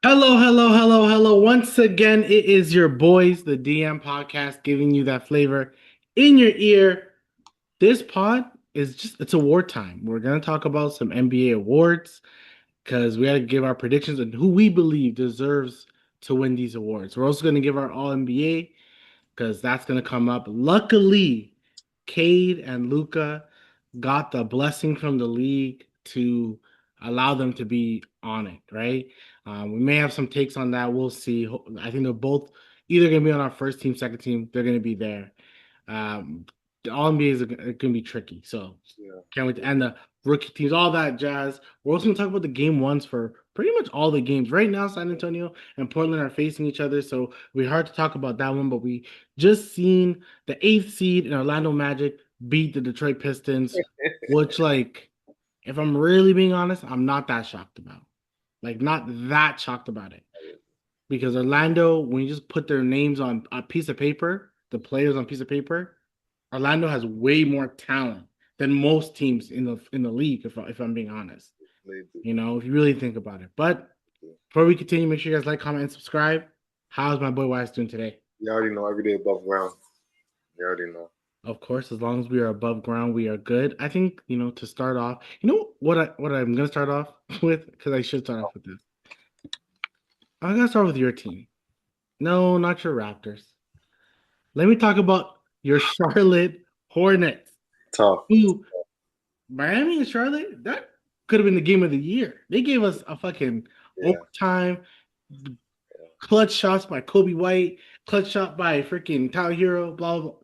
Hello, hello, hello, hello. Once again, it is your boys, the DM podcast, giving you that flavor in your ear. This pod is it's award time. We're going to talk about some NBA awards because we got to give our predictions on who we believe deserves to win these awards. We're also going to give our All NBA because that's going to come up. Luckily, Cade and Luca got the blessing from the league to allow them to be on it, right? We may have some takes on that. We'll see. I think they're both either going to be on our first team, second team. They're going to be there. The All NBA is going to be tricky. So Yeah, can't wait to end the rookie teams, all that jazz. We're also going to talk about the game ones for pretty much all the games. Right now, San Antonio and Portland are facing each other. So we hard to talk about that one, but we just seen the eighth seed in Orlando Magic beat the Detroit Pistons, which, like, if I'm really being honest, I'm not that shocked about. Like, not that shocked about it. Because Orlando, when you just put their names on a piece of paper, the players on a piece of paper, Orlando has way more talent than most teams in the league, if I'm being honest. they do. If you really think about it. But before we continue, make sure you guys like, comment, and subscribe. How's my boy Wise doing today? You already know every day above ground. You already know. Of course, as long as we are above ground, we are good. I think, to start off, what I'm gonna start off with, because I should start off with this. I'm gonna start with your team. No, not your Raptors. Let me talk about your Charlotte Hornets. Tough. Who Miami and Charlotte, that could have been the game of the year. They gave us a fucking Yeah. overtime clutch shots by Kobe White, clutch shot by freaking Tyler Hero, blah, blah, blah.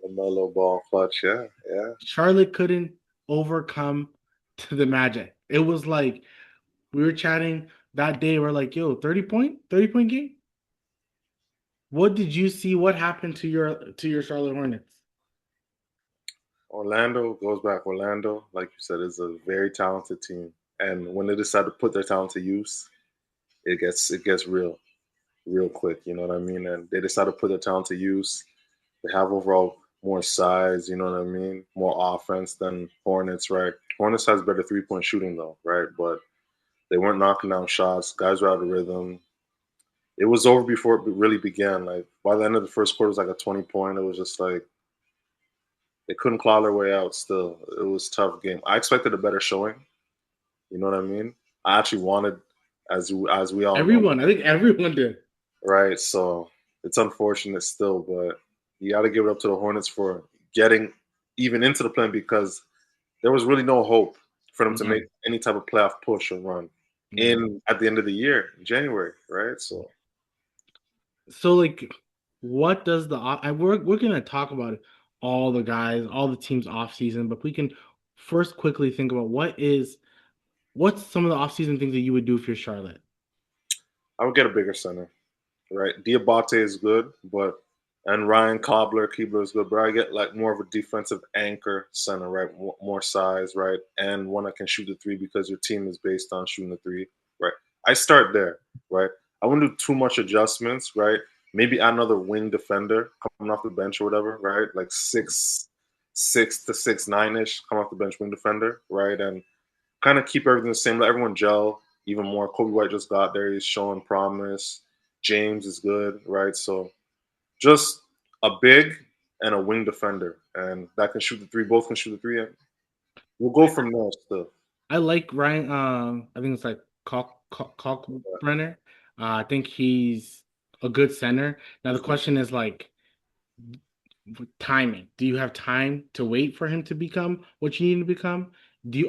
LaMelo ball clutch. Yeah. Yeah. Charlotte couldn't overcome to the Magic. It was like we were chatting that day. We're like, yo, 30 point game. What did you see? What happened to your Charlotte Hornets? Orlando goes back. Orlando, like you said, is a very talented team. And when they decide to put their talent to use, it gets real quick. You know what I mean? And they decide to put their talent to use. They have overall more size. You know what I mean? More offense than Hornets, right? Hornets has better 3-point shooting though, right? But they weren't knocking down shots. Guys were out of rhythm. It was over before it really began. Like by the end of the first quarter, it was like a 20 point. It was just like they couldn't claw their way out. Still, it was a tough game. I expected a better showing. You know what I mean? I actually wanted, as we all know, Everyone, I think everyone did. right? So it's unfortunate still, but you got to give it up to the Hornets for getting even into the play because there was really no hope for them to make No, any type of playoff push or run no. in at the end of the year, in January, right? So So, like, what does we're gonna talk about all the guys, all the teams off season, but we can first quickly think about what's some of the off season things that you would do if you're Charlotte. I would get a bigger center. Right? Diabate is good, but and Ryan Keebler is good, but I get like more of a defensive anchor center, right? More size, right? And one that can shoot the three because your team is based on shooting the three, right? I start there, right? I wouldn't do too much adjustments, right? Maybe add another wing defender coming off the bench or whatever, right? Like 6'6" to 6'9" ish, come off the bench wing defender, right? And kind of keep everything the same. Let everyone gel even more. Kobe White just got there. He's showing promise. James is good, right? So just a big and a wing defender, and that can shoot the three. Both can shoot the three, and we'll go from there. Still, I like Ryan. I think it's like Kalkbrenner. I think he's a good center. Now the question is like timing. Do you have time to wait for him to become what you need to become?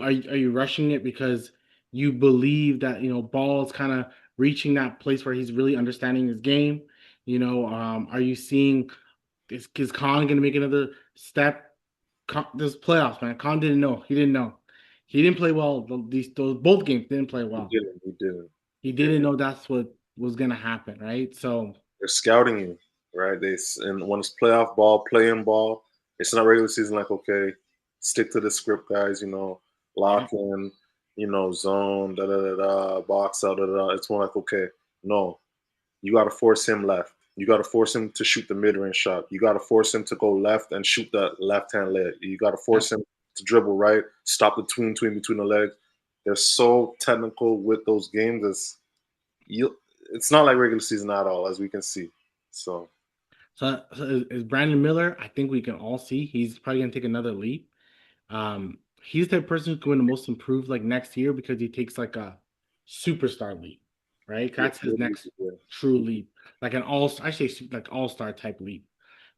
Are you rushing it because you believe that Ball's kind of reaching that place where he's really understanding his game? Are you seeing is Khan going to make another step? This playoffs, man. Khan didn't know. He didn't know. He didn't play well. Those both games didn't play he well. didn't. He didn't. He He didn't. didn't know that's what was going to happen, right? So They're scouting you, right? And when it's playoff ball, playing ball, it's not regular season. Like okay, stick to the script, guys. yeah, Lock in. Zone, da da da da, box out, da da. It's more like okay, no, you got to force him left. You got to force him to shoot the mid-range shot. You got to force him to go left and shoot that left-hand leg. You got to yeah. force him to dribble right, stop the between the legs. They're so technical with those games. It's not like regular season at all, as we can see. So So is Brandon Miller? I think we can all see he's probably gonna take another leap. He's the person who's going to most improve like next year because he takes like a superstar leap, right? yeah, That's his next true leap, like an I say like all-star type leap,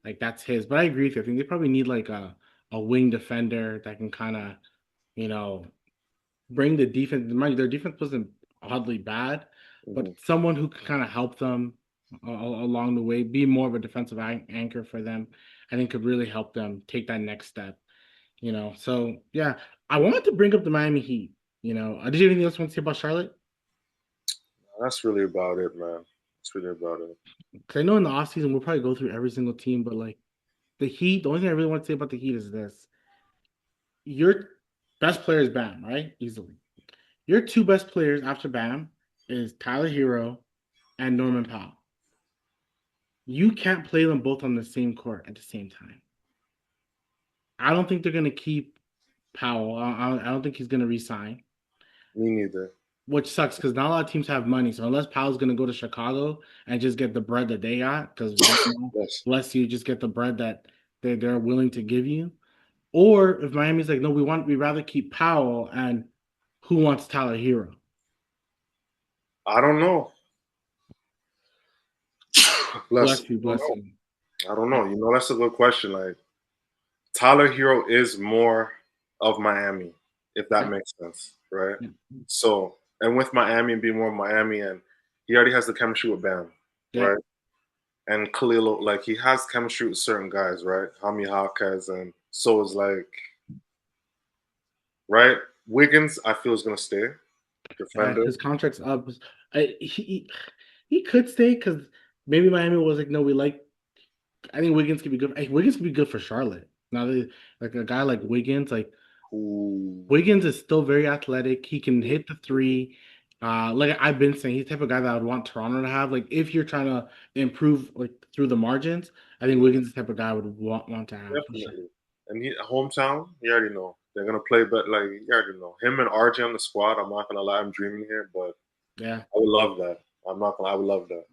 like that's his. But I agree with you. I think they probably need like a wing defender that can kind of you know bring the defense. Mind you, their defense wasn't oddly bad, but mm-hmm. someone who can kind of help them along the way, be more of a defensive anchor for them. I think could really help them take that next step. So yeah, I wanted to bring up the Miami Heat. Did you have anything else you want to say about Charlotte? That's really about it, man. That's really about it. Because I know in the offseason we'll probably go through every single team, but like the Heat, the only thing I really want to say about the Heat is this: your best player is Bam, right? Easily. Your two best players after Bam is Tyler Hero and Norman Powell. You can't play them both on the same court at the same time. I don't think they're gonna keep Powell. I don't think he's gonna resign. Me neither. Which sucks because not a lot of teams have money. So unless Powell's gonna go to Chicago and just get the bread that they got, because right now, Yes. bless you, just get the bread that they're willing to give you. Or if Miami's like, no, we rather keep Powell and who wants Tyler Hero? I don't know. Bless. Bless you, bless you. I don't know. That's a good question. Like Tyler Hero is more of Miami, if that Yeah, makes sense, right? yeah, So, and with Miami and being more Miami, and he already has the chemistry with Bam, yeah. right? And Khalil, like he has chemistry with certain guys, right? Hami Hawkes, and so is like, right? Wiggins, I feel is gonna stay defender. His contract's up. He could stay because maybe Miami was like, no, we like. I think Wiggins could be good. Hey, Wiggins could be good for Charlotte. Now, like a guy like Wiggins, like Who, Wiggins is still very athletic. He can hit the three. Like I've been saying, he's the type of guy that I would want Toronto to have. Like if you're trying to improve like through the margins, I think yeah, Wiggins is the type of guy I would want to have for sure. definitely. And he hometown, you already know they're gonna play, but like you already know him and RJ on the squad. I'm not gonna lie, I'm dreaming here, but Yeah, I would love that. I'm not gonna. I would love that.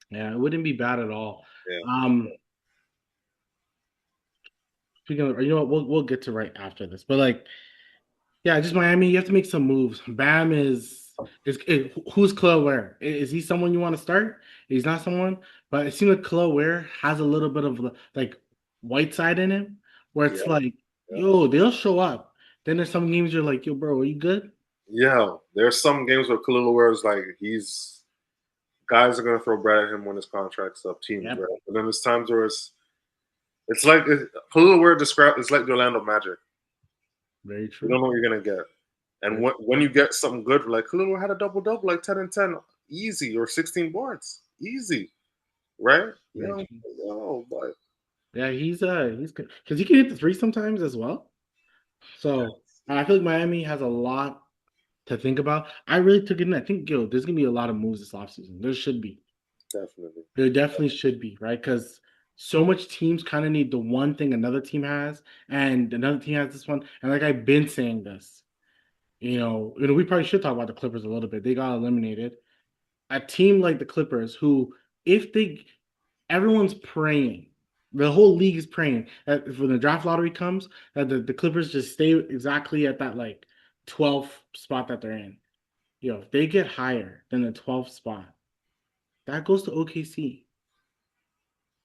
yeah, it wouldn't be bad at all. Yeah, Um, Speaking of, what, we'll get to right after this, but like, yeah, just Miami. You have to make some moves. Bam who's Chloe Ware? Is he someone you want to start? He's not someone, but it seems like Chloe Ware has a little bit of like white side in him, where yeah, it's like, yeah. yo, they'll show up. Then there's some games you're like, yo, bro, are you good? Yeah, there's some games where Khalil Ware is like he's guys are gonna throw bread at him when his contract's up, teams, Yep, right? But then there's times where it's like Khalil Ware described it's like the Orlando Magic. very You true. don't know what you're gonna get. And Very when you get something good, like Khalil Ware had a double double, like 10 and 10, easy, or 16 boards, easy, right? very true. But Yeah, he's good because he can hit the three sometimes as well. So and I feel like Miami has a lot to think about. I really took it in. I think, there's gonna be a lot of moves this offseason. There should be. definitely, There definitely should be, right? Because so much teams kind of need the one thing another team has, and another team has this one. And like I've been saying this, we probably should talk about the Clippers a little bit. They got eliminated. A team like the Clippers, who if they everyone's praying, the whole league is praying that when the draft lottery comes, that the Clippers just stay exactly at that like 12th spot that they're in. If they get higher than the 12th spot, that goes to OKC.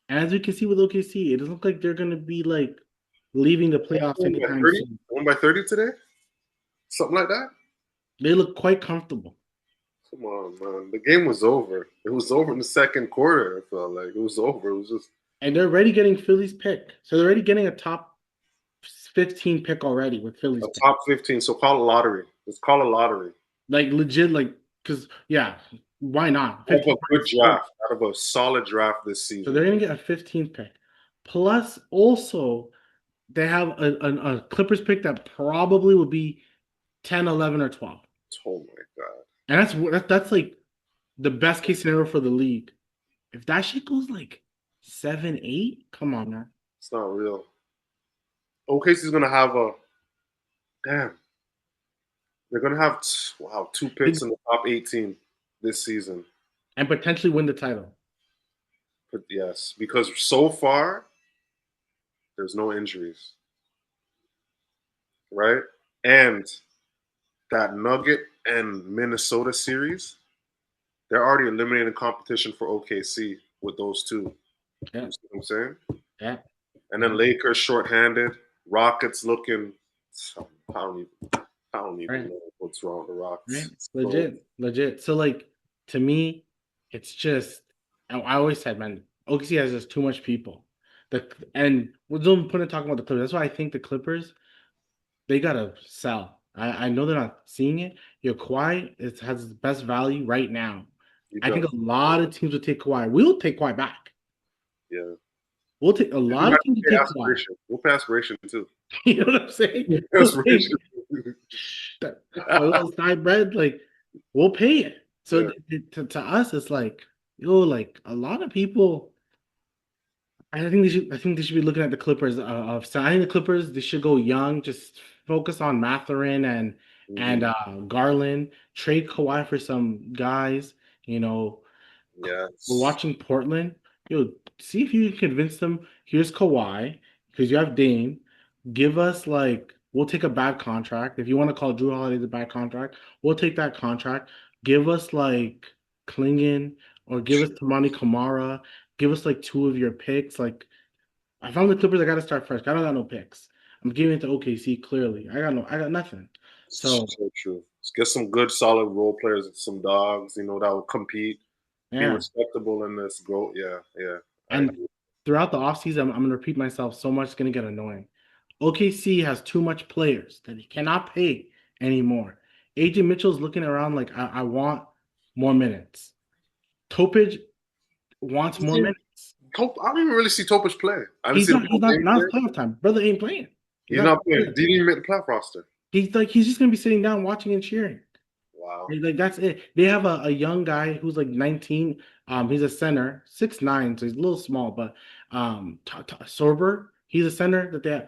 And as we can see with OKC, it doesn't look like they're going to be like leaving the playoffs won by anytime 30, soon. won by 30 today, something like that. They look quite comfortable. Come on, man. The game was over. It was over in the second quarter. I felt like it was over. It was just And they're already getting Philly's pick. So they're already getting a top 15 pick already with Philly's a pick. top 15. So call it lottery. Let's call it lottery. Like legit, like, because, yeah, why not? Out of 15 a good picks. draft, out of a solid draft this So season. they're going to get a 15th pick. Plus, also, they have a Clippers pick that probably would be 10, 11, or 12. Oh my god. And that's like the best case scenario for the league. If that shit goes like 7, 8, come on, man. It's not real. OKC's gonna have a damn. They're gonna have wow 2 picks They, in the top 18. this season. and potentially win the title. But yes, because so far there's no injuries, right? And that Nugget and Minnesota series, they're already eliminating competition for OKC with those two. Yeah, You see what I'm saying? yeah, And yeah. then Lakers shorthanded, Rockets looking. I don't even. I don't even Right, know what's wrong with the right. Rockets. So Legit, legit. So like to me, it's just I always said, man, OKC has just too much people. And we're don't put in talking about the Clippers. That's why I think the Clippers they gotta sell. I know they're not seeing it. Your Kawhi has the best value right now. he I think does. a lot of teams will take Kawhi. We'll take Kawhi back. Yeah. We'll take a We lot have of teams to will pay take Kawhi. aspiration. We'll pay aspiration too. You know what I'm saying? We'll take Aspiration. that for a little side bread, like we'll pay it. So Yeah. to us, it's like yo, like a lot of people. I think they should. I think they should be looking at the Clippers. I think the Clippers they should go young. Just focus on Mathurin and Hmm. Garland. Trade Kawhi for some guys. You know, we're Yes. watching Portland. Yo, see if you can convince them. Here's Kawhi because you have Dame. Give us like we'll take a bad contract. If you want to call Drew Holiday the bad contract, we'll take that contract. Give us like Klingon or give us Tamani Kamara. Give us like two of your picks. Like if I'm the Clippers, I gotta start fresh. I don't got no picks. I'm giving it to OKC clearly. I got nothing. So So true. Let's get some good, solid role players, some dogs, that will compete, be yeah. respectable in this growth. Yeah, yeah, I And agree. throughout the offseason, I'm gonna repeat myself so much it's gonna get annoying. OKC has too much players that he cannot pay anymore. AJ Mitchell's looking around like I want more minutes. Topage wants more minutes. I don't even really see Topic play. I haven't seen him He's not play. now it's playoff time. Brother ain't playing. He's He's not not playing. Didn't even make the playoff roster. he's just gonna be sitting down watching and cheering. Wow. Like that's it. They have a young guy who's like 19. He's a center, 6'9", so he's a little small, but Sorber, he's a center that they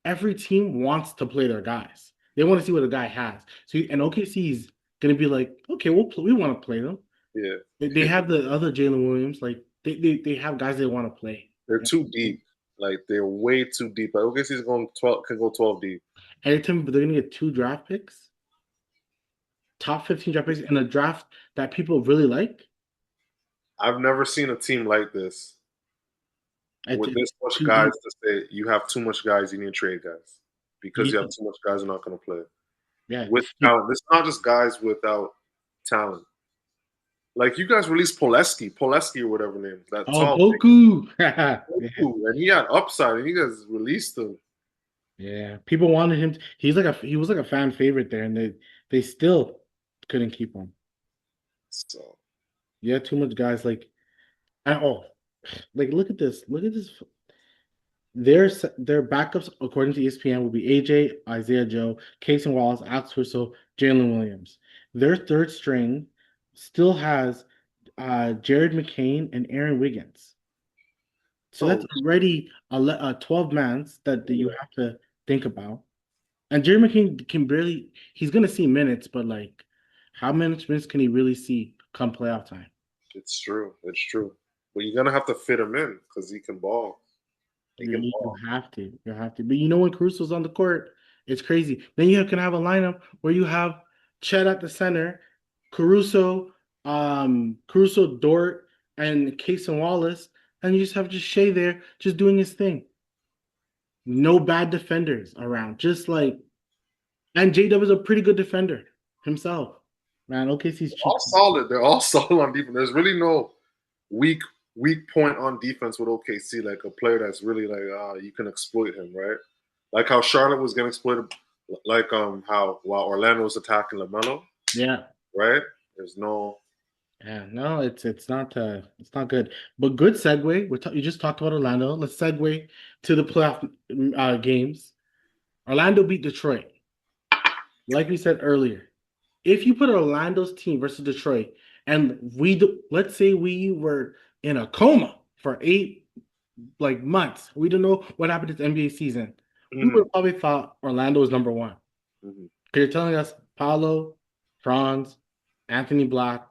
every team wants to play their guys. They want to see what a guy has. So and OKC is gonna be like, okay, we want to play them. Yeah. They have the other Jalen Williams, like they have guys they want to play. They're You too know? deep. Like they're way too deep. Like OKC's going 12, can go 12 deep. And they're gonna get two draft picks, top 15 draft picks, in a draft that people really like. I've never seen a team like this with this It's much too guys deep. to say you have too much guys, you need to trade guys. Because you have You, too much guys who are not going to play. yeah, With it's deep. talent. This is not just guys without talent. Like you guys released Poleski or whatever name, that Oh, tall Poku. big Yeah. dude, and he had upside, and you guys released him. Yeah. People wanted him. He was like a fan favorite there, and they still couldn't keep him. So Yeah, too much guys oh, like look at this. Look at this. Their backups, according to ESPN, will be AJ, Isaiah Joe, Casey Wallace, Alex Russo, Jalen Williams. Their third string still has Jared McCain and Aaron Wiggins. So oh, that's already 12 mans that you have to think about. And Jerry McCain can barely, he's going to see minutes, but like, how many minutes can he really see come playoff time? it's true. It's true. But you're gonna have to fit him in because he can ball. He can You ball. have to. You have to. But you know, when Caruso's on the court, it's crazy. Then you can have a lineup where you have Chet at the center, Caruso, Dort, and Case and Wallace, and you just have just Shea there, just doing his thing. No bad defenders around. Just like and J Dub is a pretty good defender himself. Man, OKC's cheap. All solid. They're all solid on defense. There's really no weak weak point on defense with OKC. Like a player that's really like you can exploit him, right? Like how Charlotte was getting exploited, like how while Orlando was attacking LaMelo, Yeah. right? There's no. Yeah, no, it's not good. But good segue. You just talked about Orlando. Let's segue to the playoff games. Orlando beat Detroit. Like we said earlier, if you put Orlando's team versus Detroit, and let's say we were in a coma for 8 months, we don't know what happened this NBA season. We Mhm, would probably thought Orlando was number one. mhm. Because you're telling us Paolo, Franz, Anthony Black.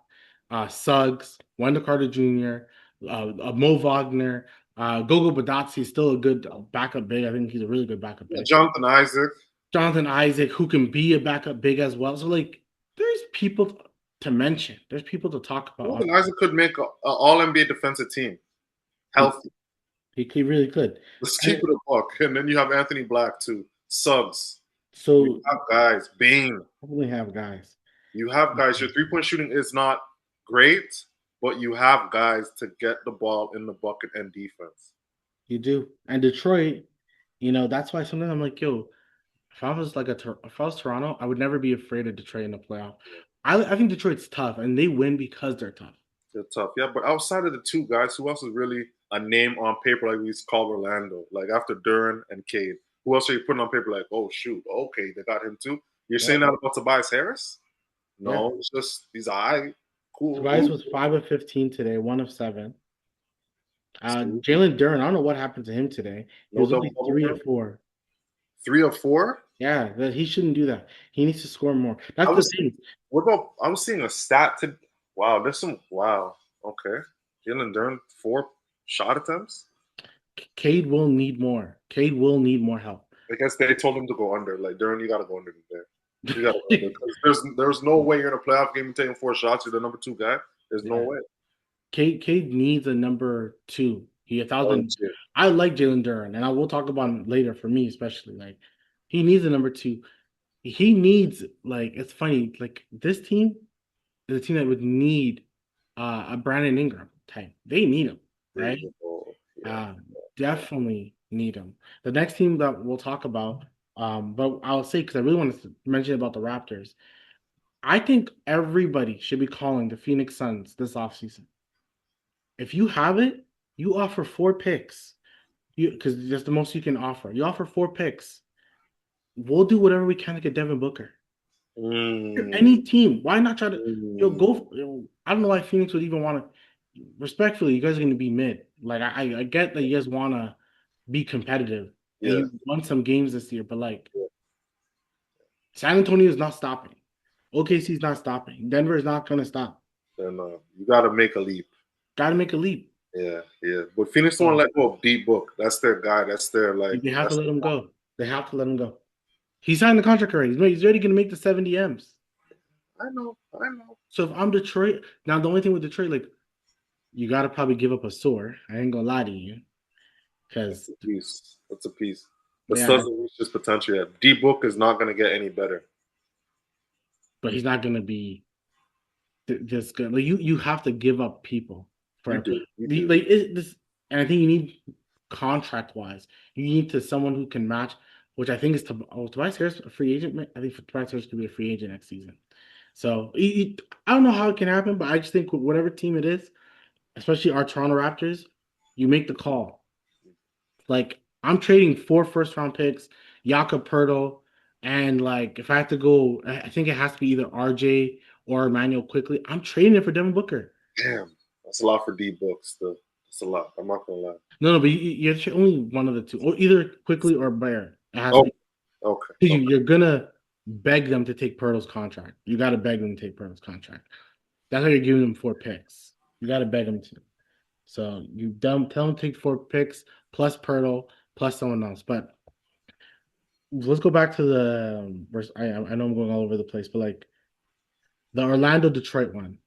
Suggs, Wendell Carter Jr., Mo Wagner, Gogo Badazzi is still a good backup big. I think he's a really good backup Yeah, big. Jonathan Isaac. Jonathan Isaac, who can be a backup big as well. So like, there's people to mention. There's people to talk about. Jonathan Isaac could make an All NBA defensive team He, healthy. he really could. Let's keep And it a buck. And then you have Anthony Black too. Suggs. You so have guys. Bane. probably have guys. You have guys. Your 3-point shooting is not great, but you have guys to get the ball in the bucket and defense. You do. And Detroit, that's why sometimes I'm like, yo, if I was if I was Toronto, I would never be afraid of Detroit in the playoff. I think Detroit's tough, and they win because they're tough. They're tough. Yeah, but outside of the two guys, who else is really a name on paper like we call Orlando? Like after Duran and Cade, who else are you putting on paper like, oh shoot, okay, they got him too? You're Yeah, saying that about Tobias Harris? yeah. No, it's just he's all cool. Tobias was 5 of 15 today, 1 of 7. See, Jalen Duren, I don't know what happened to him today. He no was double only bubble three for of him. four. 3 of 4. Yeah, he shouldn't do that. He needs to score more. I That's the was thing. what about I was seeing a stat to wow, there's some wow. Okay. Jalen Duren 4 shot attempts. Cade will need more. Cade will need more help. I guess they told him to go under. Like Duren, you gotta go under there. You gotta go under because there's no way you're in a playoff game and taking 4 shots. You're the number 2 guy. There's no Yeah. way. Cade needs a number two. He a Oh, thousand. shit. I like Jalen Duren, and I will talk about him later. For me, especially, like he needs a number two. He needs like it's funny. Like this team is a team that would need a Brandon Ingram type. They need him, right? Oh, yeah. Uh, Definitely need him. The next team that we'll talk about, but I'll say because I really want to mention about the Raptors. I think everybody should be calling the Phoenix Suns this offseason. If you have it, you offer 4 picks. Because that's the most you can offer. You offer 4 picks. We'll do whatever we can to get Devin Booker. Mm, Any team, why not try to mm, go? I don't know why Phoenix would even want to. Respectfully, you guys are going to be mid. Like I get that you guys want to be competitive and yeah, you won some games this year, but like yeah. San Antonio is not stopping. OKC is not stopping. Denver is not going to stop. Then you gotta make a leap. Got to make a leap. Yeah, yeah. But Phoenix don't So let go of D Book. That's their guy. That's their they have to that's let him go. They have to let him go. He signed the contract already. He's already going to make the 70 M's. I know, I know. So if I'm Detroit, now the only thing with Detroit, like you got to probably give up a sore. I ain't gonna lie to you, That's because a piece. That's a piece. But yeah, still doesn't reach his potential yet. D Book is not gonna get any better. but he's not gonna be just good. Like you have to give up people You for do, you do. this, and I think you need contract wise, you need to someone who can match, which I think is Tobias Harris a free agent. I think Tobias Harris could be a free agent next season. So I don't know how it can happen, but I just think with whatever team it is, especially our Toronto Raptors, you make the call. Like I'm trading 4 first round picks, Jakob Pertl, and like if I have to go, I think it has to be either RJ or Emmanuel quickly. I'm trading it for Devin Booker. Damn, that's a lot for D Book. Still, that's a lot. I'm not gonna lie. No, but you're only one of the two, or either quickly or Bear. It has to Oh, be okay, because okay. you're gonna beg them to take Pertl's contract. You got to beg them to take Pertl's contract. That's why you're giving them 4 picks. You got to beg them to. So tell them to take 4 picks plus Pertl plus someone else. But let's go back to the I know I'm going all over the place, but like the Orlando Detroit one,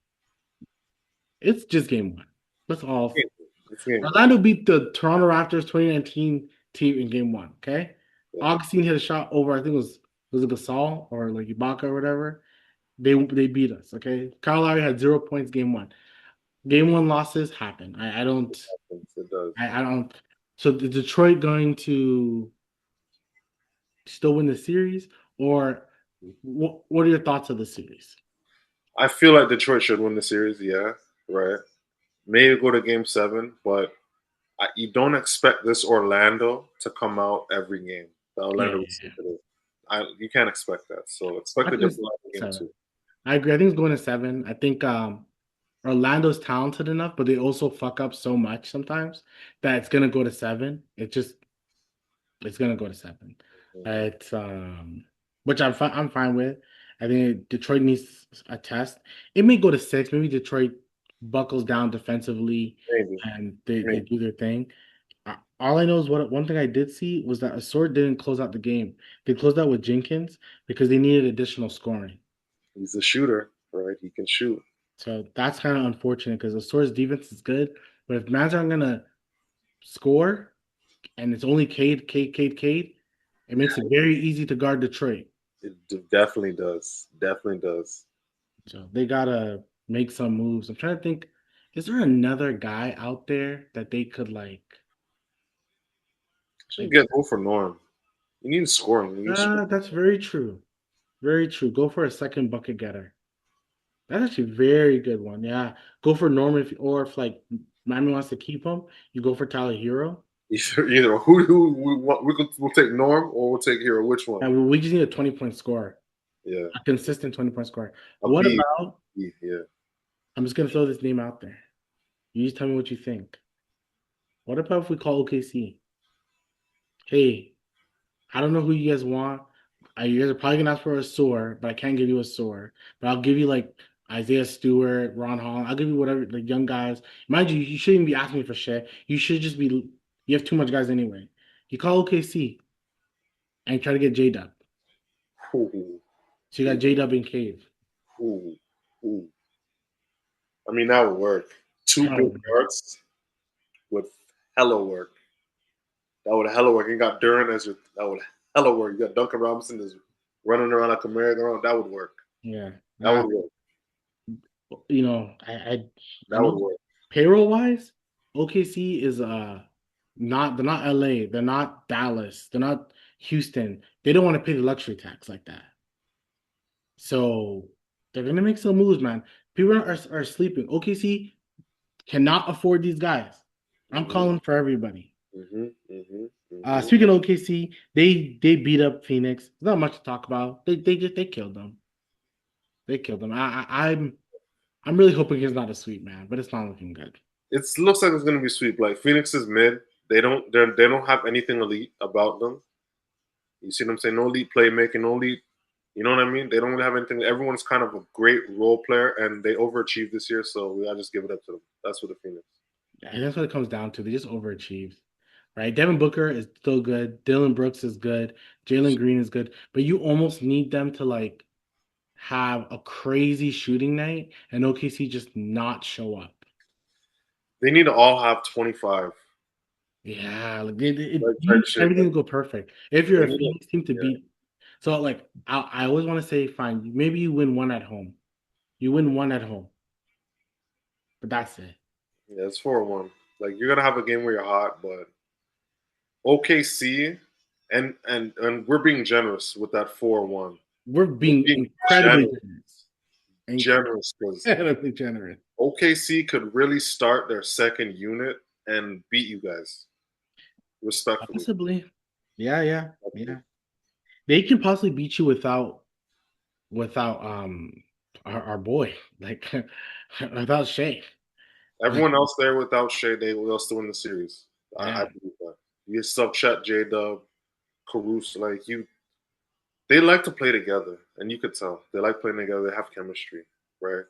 it's just game one. That's all. It's game. Orlando beat the Toronto Raptors 2019 team in game one. Okay, Yeah. Augustine hit a shot over. I think it was a Gasol or like Ibaka or whatever. They beat us. Okay, Kyle Lowry had 0 points game one. Game one losses happen. I don't. It does. I don't. So the Detroit going to still win the series, or what are your thoughts of the series? I feel like Detroit should win the series. Yeah, right. Maybe go to Game 7, but you don't expect this Orlando to come out every game. The Yeah, Orlando yeah, is yeah. you can't expect that. So expect I a think different it's line in game 7. two. I agree. I think it's going to 7. I think Orlando's talented enough, but they also fuck up so much sometimes that it's gonna go to 7. It's gonna go to 7. Mhm. It's which I'm fine with. I think Detroit needs a test. It may go to 6. Maybe Detroit buckles down defensively Maybe. and they Maybe. do their thing. All I know is what one thing I did see was that Assort didn't close out the game. They closed out with Jenkins because they needed additional scoring. He's a shooter, right? He can shoot. So that's kind of unfortunate because Assort's defense is good, but if Mavs aren't gonna score and it's only Cade, it makes it very easy to guard Detroit. It definitely does. Definitely does. So they gotta make some moves. I'm trying to think, is there another guy out there that they could Should like get go for Norm. You need scoring. You need scoring. that's very true. Very true. Go for a second bucket getter. That's actually a very good one. Yeah. Go for Norman or if like Miami wants to keep him, you go for Tyler Hero. Either who we want, we'll take Norm or we'll take Hero. Which one? And we just need a 20-point score. Yeah, A consistent 20-point score. a What B. about Yeah. I'm just gonna throw this name out there. You just tell me what you think. What about if we call OKC? Hey, I don't know who you guys want. You guys are probably gonna ask for a sore, but I can't give you a sore. But I'll give you like Isaiah Stewart, Ron Hall. I'll give you whatever, like young guys. Mind you, you shouldn't be asking me for shit. You should just be. You have too much guys anyway. You call OKC and try to get J Dub. Ooh, So you got ooh, J Dub and Cave. ooh, ooh. I mean, that would work. Two big Oh, guards would hella work. That would hella work. You got Duran as your that would hella work. You got Duncan Robinson is running around like a merry-go-round. That would work. yeah. That would work. I That would know work. payroll wise, OKC is not they're not LA, they're not Dallas, they're not Houston. They don't want to pay the luxury tax like that. So they're gonna make some moves, man. People are sleeping. OKC cannot afford these guys. I'm Mhm. calling for everybody. Mhm. Mhm. Mhm. Speaking of OKC, they beat up Phoenix. There's not much to talk about. They killed them. They killed them. I'm really hoping it's not a sweep, man, but it's not looking good. It looks like it's gonna be sweep. Like Phoenix is mid. They don't have anything elite about them. You see what I'm saying? No elite playmaking, no elite. You know what I mean? They don't really have anything. Everyone's kind of a great role player, and they overachieved this year. So we gotta just give it up to them. That's what the Phoenix. And that's what it comes down to. They just overachieved, right? Devin Booker is still good. Dylan Brooks is good. Jalen Green is good. But you almost need them to have a crazy shooting night and OKC just not show up. They need to all have 25. Yeah, you Type need shit. everything to go perfect. If you're They a need to, Phoenix team to yeah. beat, so I always want to say, fine, maybe you win one at home. You win one at home, but that's it. Yeah, it's 4-1. Like you're gonna have a game where you're hot, but OKC and we're being generous with that 4-1. We're We're being being incredibly generous. generous because Incredibly generous. OKC could really start their second unit and beat you guys respectfully. Possibly. Yeah. They can possibly beat you without our boy, like without Shea. Like, Everyone else there without Shea, they'll still win the series. I yeah, believe that. You sub Chet, J Dub, Caruso, like you, they like to play together, and you could tell they like playing together. They have chemistry, right?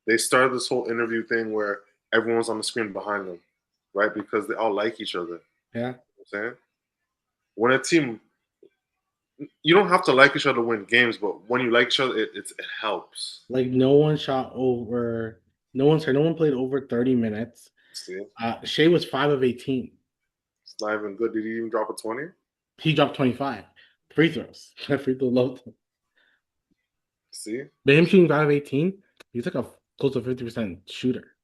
They started this whole interview thing where everyone's on the screen behind them, right? Because they all like each other. yeah. You know what I'm saying when a team, you don't have to like each other to win games, but when you like each other, it helps. Like no one played over 30 minutes. See, Shea was 5 of 18. it's not even good. Did he even drop a 20? He dropped 25 free throws. Free throw low. See, But him shooting 5 of 18, he's like a close to 50% shooter.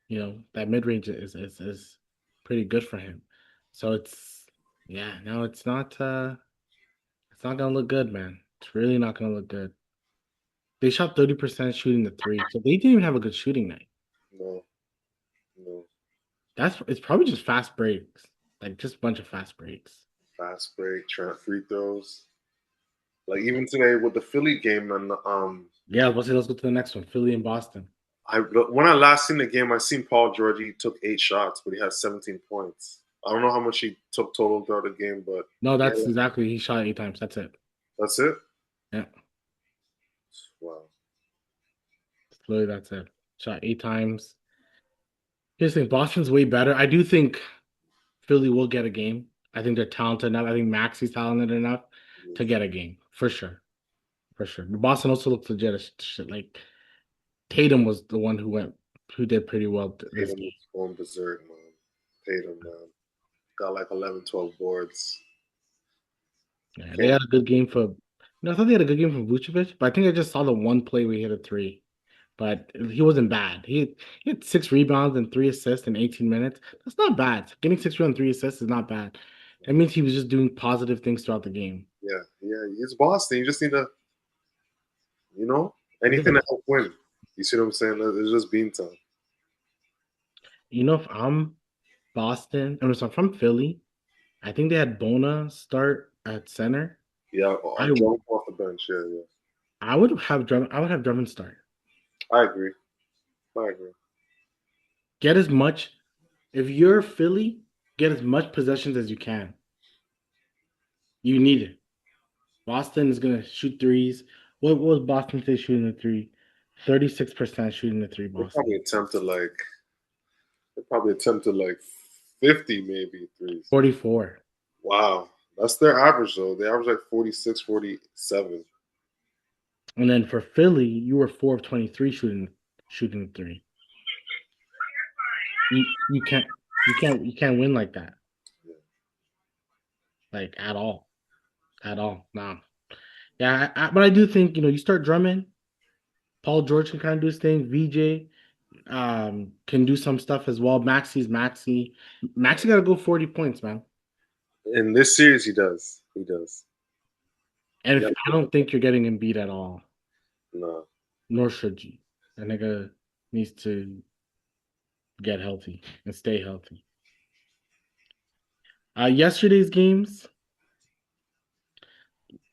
That mid range is pretty good for him. So no, it's not gonna look good, man. It's really not gonna look good. They shot 30% shooting the three, so they didn't even have a good shooting night. no, no. It's probably just fast breaks, like just a bunch of fast breaks. Fast break, free throws. Like even today with the Philly game, and Yeah, let's go to the next one. Philly and Boston. when I last seen the game, I seen Paul George. He took 8 shots, but he had 17 points. I don't know how much he took total throughout the game, but No, yeah, that's exactly he shot 8 times. That's it. that's it. Yeah. Wow. Literally, that's it. Shot 8 times. Here's the thing, Boston's way better. I do think Philly will get a game. I think they're talented enough. I think Maxi's talented enough to get a game for sure, for sure. But Boston also looks legit as shit. Like Tatum was the one who did pretty well this Tatum game. was going berserk, man. Tatum, man. Got like 11, 12 boards. Yeah, they Came, had a good game for. I thought they had a good game from Vucevic, but I think I just saw the one play where he hit a three. But he wasn't bad. He had 6 rebounds and 3 assists in 18 minutes. That's not bad. Getting 6 rebounds and 3 assists is not bad. That means he was just doing positive things throughout the game. yeah, yeah. It's Boston. You just need to, you know, He anything doesn't. to help win. You see what I'm saying? It's just bean time. If I'm Boston, if I'm Philly, I think they had Bona start at center. Yeah, I I drove off the bench. Yeah, yeah. I would have Drummond start. I agree. I agree. Get as much if you're Philly, get as much possessions as you can. You need it. Boston is gonna shoot threes. What was Boston say shooting the three? 36% shooting the three, They probably Boston. attempted like they probably attempted like 50 maybe threes. 44. Wow. That's their average though. They average like 46, 47. And then for Philly, you were 4 of 23 shooting the three. You can't win like that. Yeah. Like at all. At all. No. Yeah, but I do think, you start Drummond, Paul George can kind of do his thing. VJ can do some stuff as well. Maxi's Maxi. Maxi got to go 40 points, man. In this series he does. He does. And Yeah. if I don't think you're getting Embiid at all, No. nor should you. That nigga needs to get healthy and stay healthy. Yesterday's games,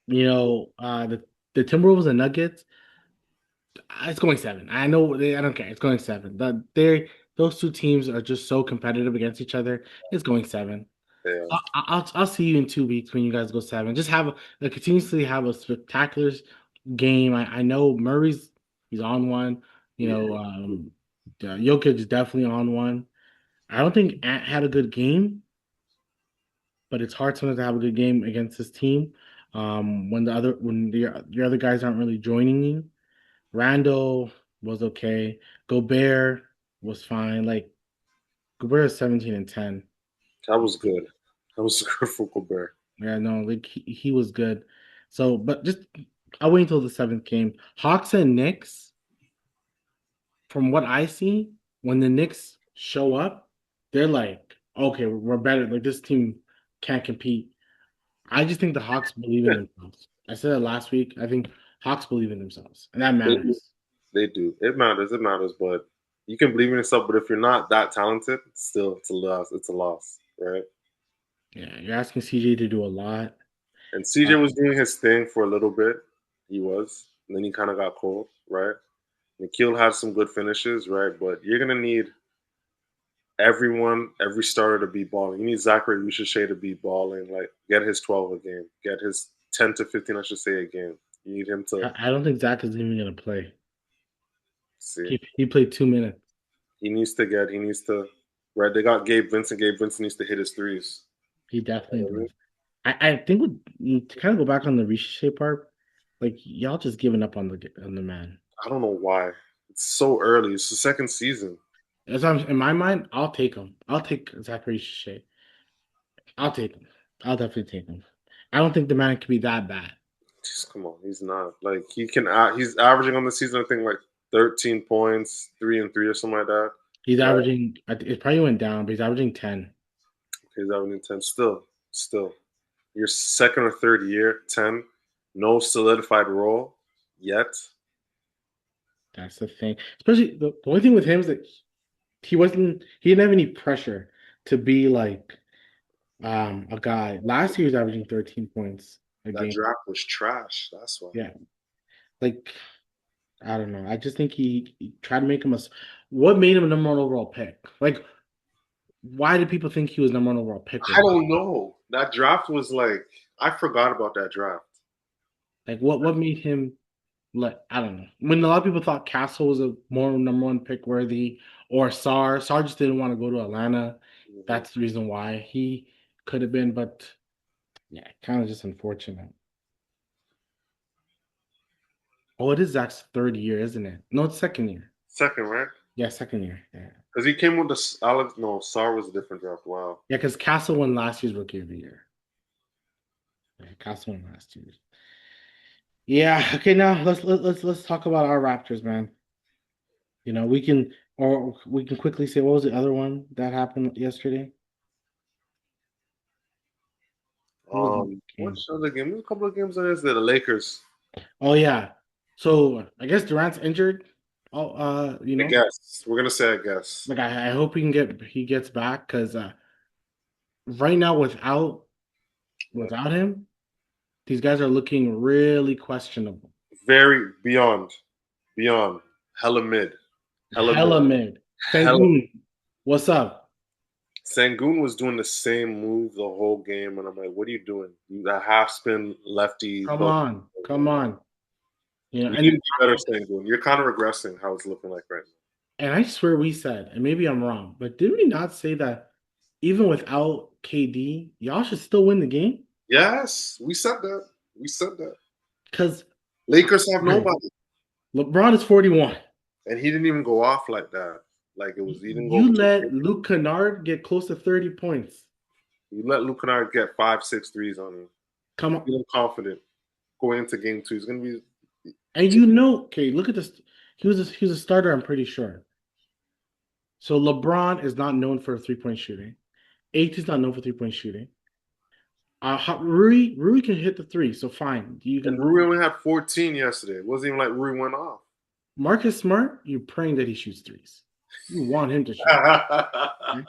the Timberwolves and Nuggets, it's going seven. I know I don't care. It's going seven. Those two teams are just so competitive against each other. It's going seven. Yeah. I'll see you in 2 weeks when you guys go seven. Just continuously have a spectacular game. I know he's on one. Jokic is definitely on one. I don't think Ant had a good game, but it's hard sometimes to have a good game against this team. When your other guys aren't really joining you. Randall was okay. Gobert was fine. Like Gobert is 17 and 10. That was good. That was good for Gobert. Yeah, no, like he was good. So, but just I'll wait until the seventh game. Hawks and Knicks, from what I see, when the Knicks show up, they're like, okay, we're better. Like this team can't compete. I just think the Hawks believe in themselves. I said it last week. I think Hawks believe in themselves, and that They do. matters. They do. It matters. It matters. But you can believe in yourself. But if you're not that talented, still, it's a loss. It's a loss, right? Yeah, you're asking CJ to do a lot. And Uh, CJ was doing his thing for a little bit. He was. And then he kind of got cold, right? Nikhil had some good finishes, right? But you're gonna need everyone, every starter to be balling. You need Zachary Richichet to be balling, like get his 12 a game, get his 10 to 15, I should say, a game. You need him to I don't think Zach is even gonna play. see. He played 2 minutes. He needs to, right? They got Gabe Vincent. Gabe Vincent needs to hit his threes. He You definitely know what I mean? does. I think to kind of go back on the Rishi part, like y'all just giving up on the man. I don't know why. It's so early. It's the second season. As I'm in my mind, I'll take him. I'll take Zachary Shea. I'll take him. I'll definitely take him. I don't think the man can be that bad. Just come on, he's not. Like he can. He's averaging on the season, I think, like 13 points, 3 and 3 or something like that. He's Right? averaging. It probably went down, but he's averaging 10. He's averaging 10. Still, your second or third year, 10. No solidified role yet. That's the thing. Especially the only thing with him is that he didn't have any pressure to be like a guy. Last year he was averaging 13 points a That game. draft was trash. That's why. Yeah. Like I don't know. I just think he tried to make him what made him a number one overall pick? Like why did people think he was number one overall pick I with him? don't know. That draft was like I forgot about that draft. Like what made him like I don't know. When a lot of people thought Castle was a more number one pick worthy, or Sar just didn't want to go to Atlanta. Mhm. That's the reason why he could have been, but yeah, kind of just unfortunate. Oh, it is Zach's third year, isn't it? No, it's second year. Second, right? Yeah, second year. Yeah. Because he came with the Alex. No, Sar was a different draft. Wow. Yeah, because Castle won last year's rookie of the year. Yeah, Castle won last year. Yeah, okay, now let's talk about our Raptors, man. We can quickly say what was the other one that happened yesterday? What was the game? What's the other game? There's a couple of games on this. The Lakers. Oh yeah. So I guess Durant's injured. Oh, I guess we're gonna say I guess. like I hope he gets back because right now Yeah. without him, these guys are looking really questionable. Very beyond, hella mid, hella mid, Hella mid. hella. Sengun, what's up? Sangoon was doing the same move the whole game, and I'm like, "What are you doing? You got half spin lefty Come hook. on, come on. You And need to be better, Sangoon. You're kind of regressing how it's looking like right now." I swear we said, and maybe I'm wrong, but did we not say that even without KD, y'all should still win the game? Yes, we said that. We said that. Because Lakers have nobody, LeBron is 41. and he didn't even go off like that. Like it was, he didn't go You too. let Luke Kennard get close to 30 points. You let Luke Kennard get 5, 6 threes on him. Come on. Feeling confident going into game two. He's gonna be. And okay, look at this. He was a starter, I'm pretty sure. So LeBron is not known for three-point shooting. H is not known for three-point shooting. Rui can hit the three, so fine. You And can Rui only had 14 yesterday. It wasn't even like Rui went off. Marcus Smart, you're praying that he shoots threes. You want him to shoot. Okay?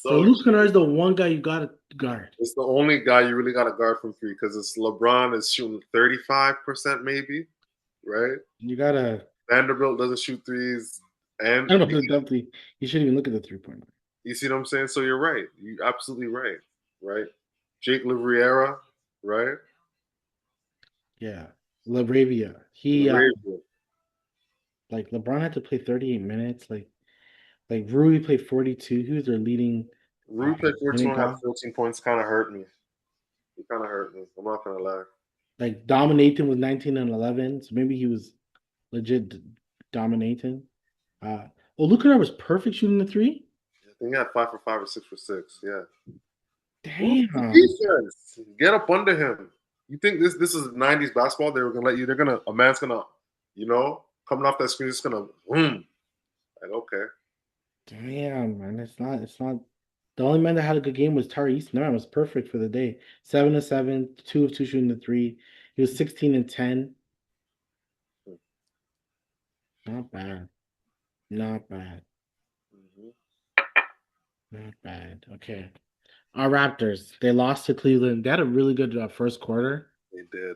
So So Luke Kennard is the one guy you gotta guard. it's the only guy you really got to guard from three because it's LeBron is shooting 35% maybe, right? You gotta. Vanderbilt doesn't shoot threes, I and don't know, definitely. You shouldn't even look at the three-point line. you see what I'm saying. So you're right. You're absolutely right. Right. Jake Livriera, right? Yeah, LaRavia. He Laravia. like LeBron had to play 38 minutes. Like Rui played 42. He was their leading Rui played winning 14 had guy. 14 points. Kind of hurt me. It kind of hurt me. I'm not gonna lie. Like dominating was 19 and 11. So maybe he was legit dominating. Well, Luka was perfect shooting the three. I think he had 5 for 5 or 6 for 6. Yeah. Damn. Defense. Get up under him. You think this is '90s basketball? They were gonna let you. They're gonna a man's gonna, coming off that screen, just gonna boom. Like okay, Damn, man. It's not. The only man that had a good game was Tari Easton. That man was perfect for the day. 7 of 7, 2 of 2 shooting the three. He was 16 and 10. Not bad. Not bad. mm-hmm. Not bad. Okay. Our Raptors, they lost to Cleveland. They had a really good first quarter. They did.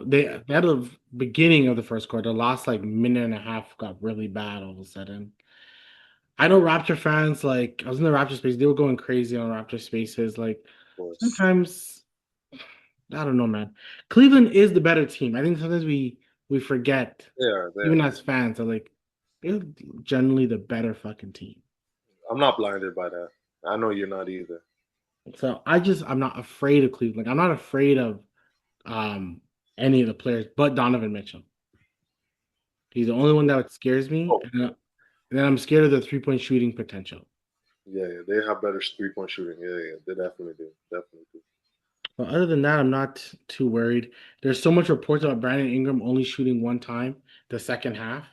They had a beginning of the first quarter, last like minute and a half got really bad all of a sudden. I know Raptor fans, like I was in the Raptor space, they were going crazy on Raptor spaces. Like Of course, sometimes I don't know, man. Cleveland is the better team. I think sometimes we forget, they are. They even are. as fans, that like they're generally the better fucking team. I'm not blinded by that. I know you're not either. So I'm not afraid of Cleveland. I'm not afraid of um any of the players but Donovan Mitchell. He's the only one that scares me, Oh, and then I'm scared of the three-point shooting potential. yeah. They have better 3-point shooting. Yeah. They definitely do. Definitely do. But other than that, I'm not too worried. There's so much reports about Brandon Ingram only shooting one time the second half.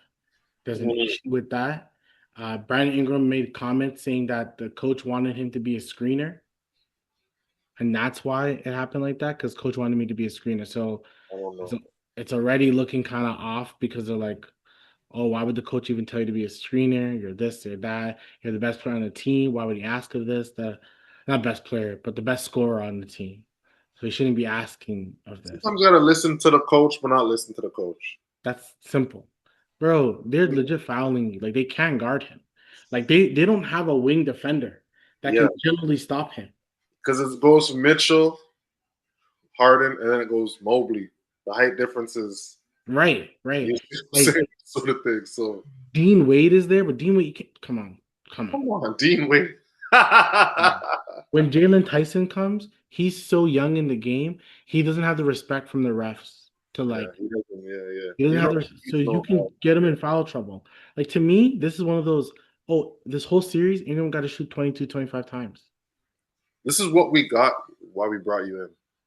There's an Mhm. issue with that. Brandon Ingram made comments saying that the coach wanted him to be a screener, and that's why it happened like that because coach wanted me to be a screener. So I don't it's know. it's already looking kind of off because they're like, oh, why would the coach even tell you to be a screener? You're this, you're that. You're the best player on the team. Why would he ask of this? The not best player, but the best scorer on the team. So he shouldn't be asking of this. Sometimes you gotta listen to the coach, but not listen to the coach. That's simple. Bro, they're legit fouling you. Like they can't guard him. Like they don't have a wing defender that Yeah, can generally stop him. because it goes Mitchell, Harden, and then it goes Mobley. The height difference is Right, You right. see what I'm Like saying? Sort of thing. So Dean Wade is there, but Dean Wade, you can't, come on, come on. come on, Dean Wade. Yeah, When Jalen Tyson comes, he's so young in the game, he doesn't have the respect from the refs to like he doesn't. Yeah, yeah. he doesn't He's have no, the so he's you no. can get him in foul trouble. Like to me, this is one of those, oh, this whole series, anyone got to shoot 22, 25 times. This is what we got. Why we brought you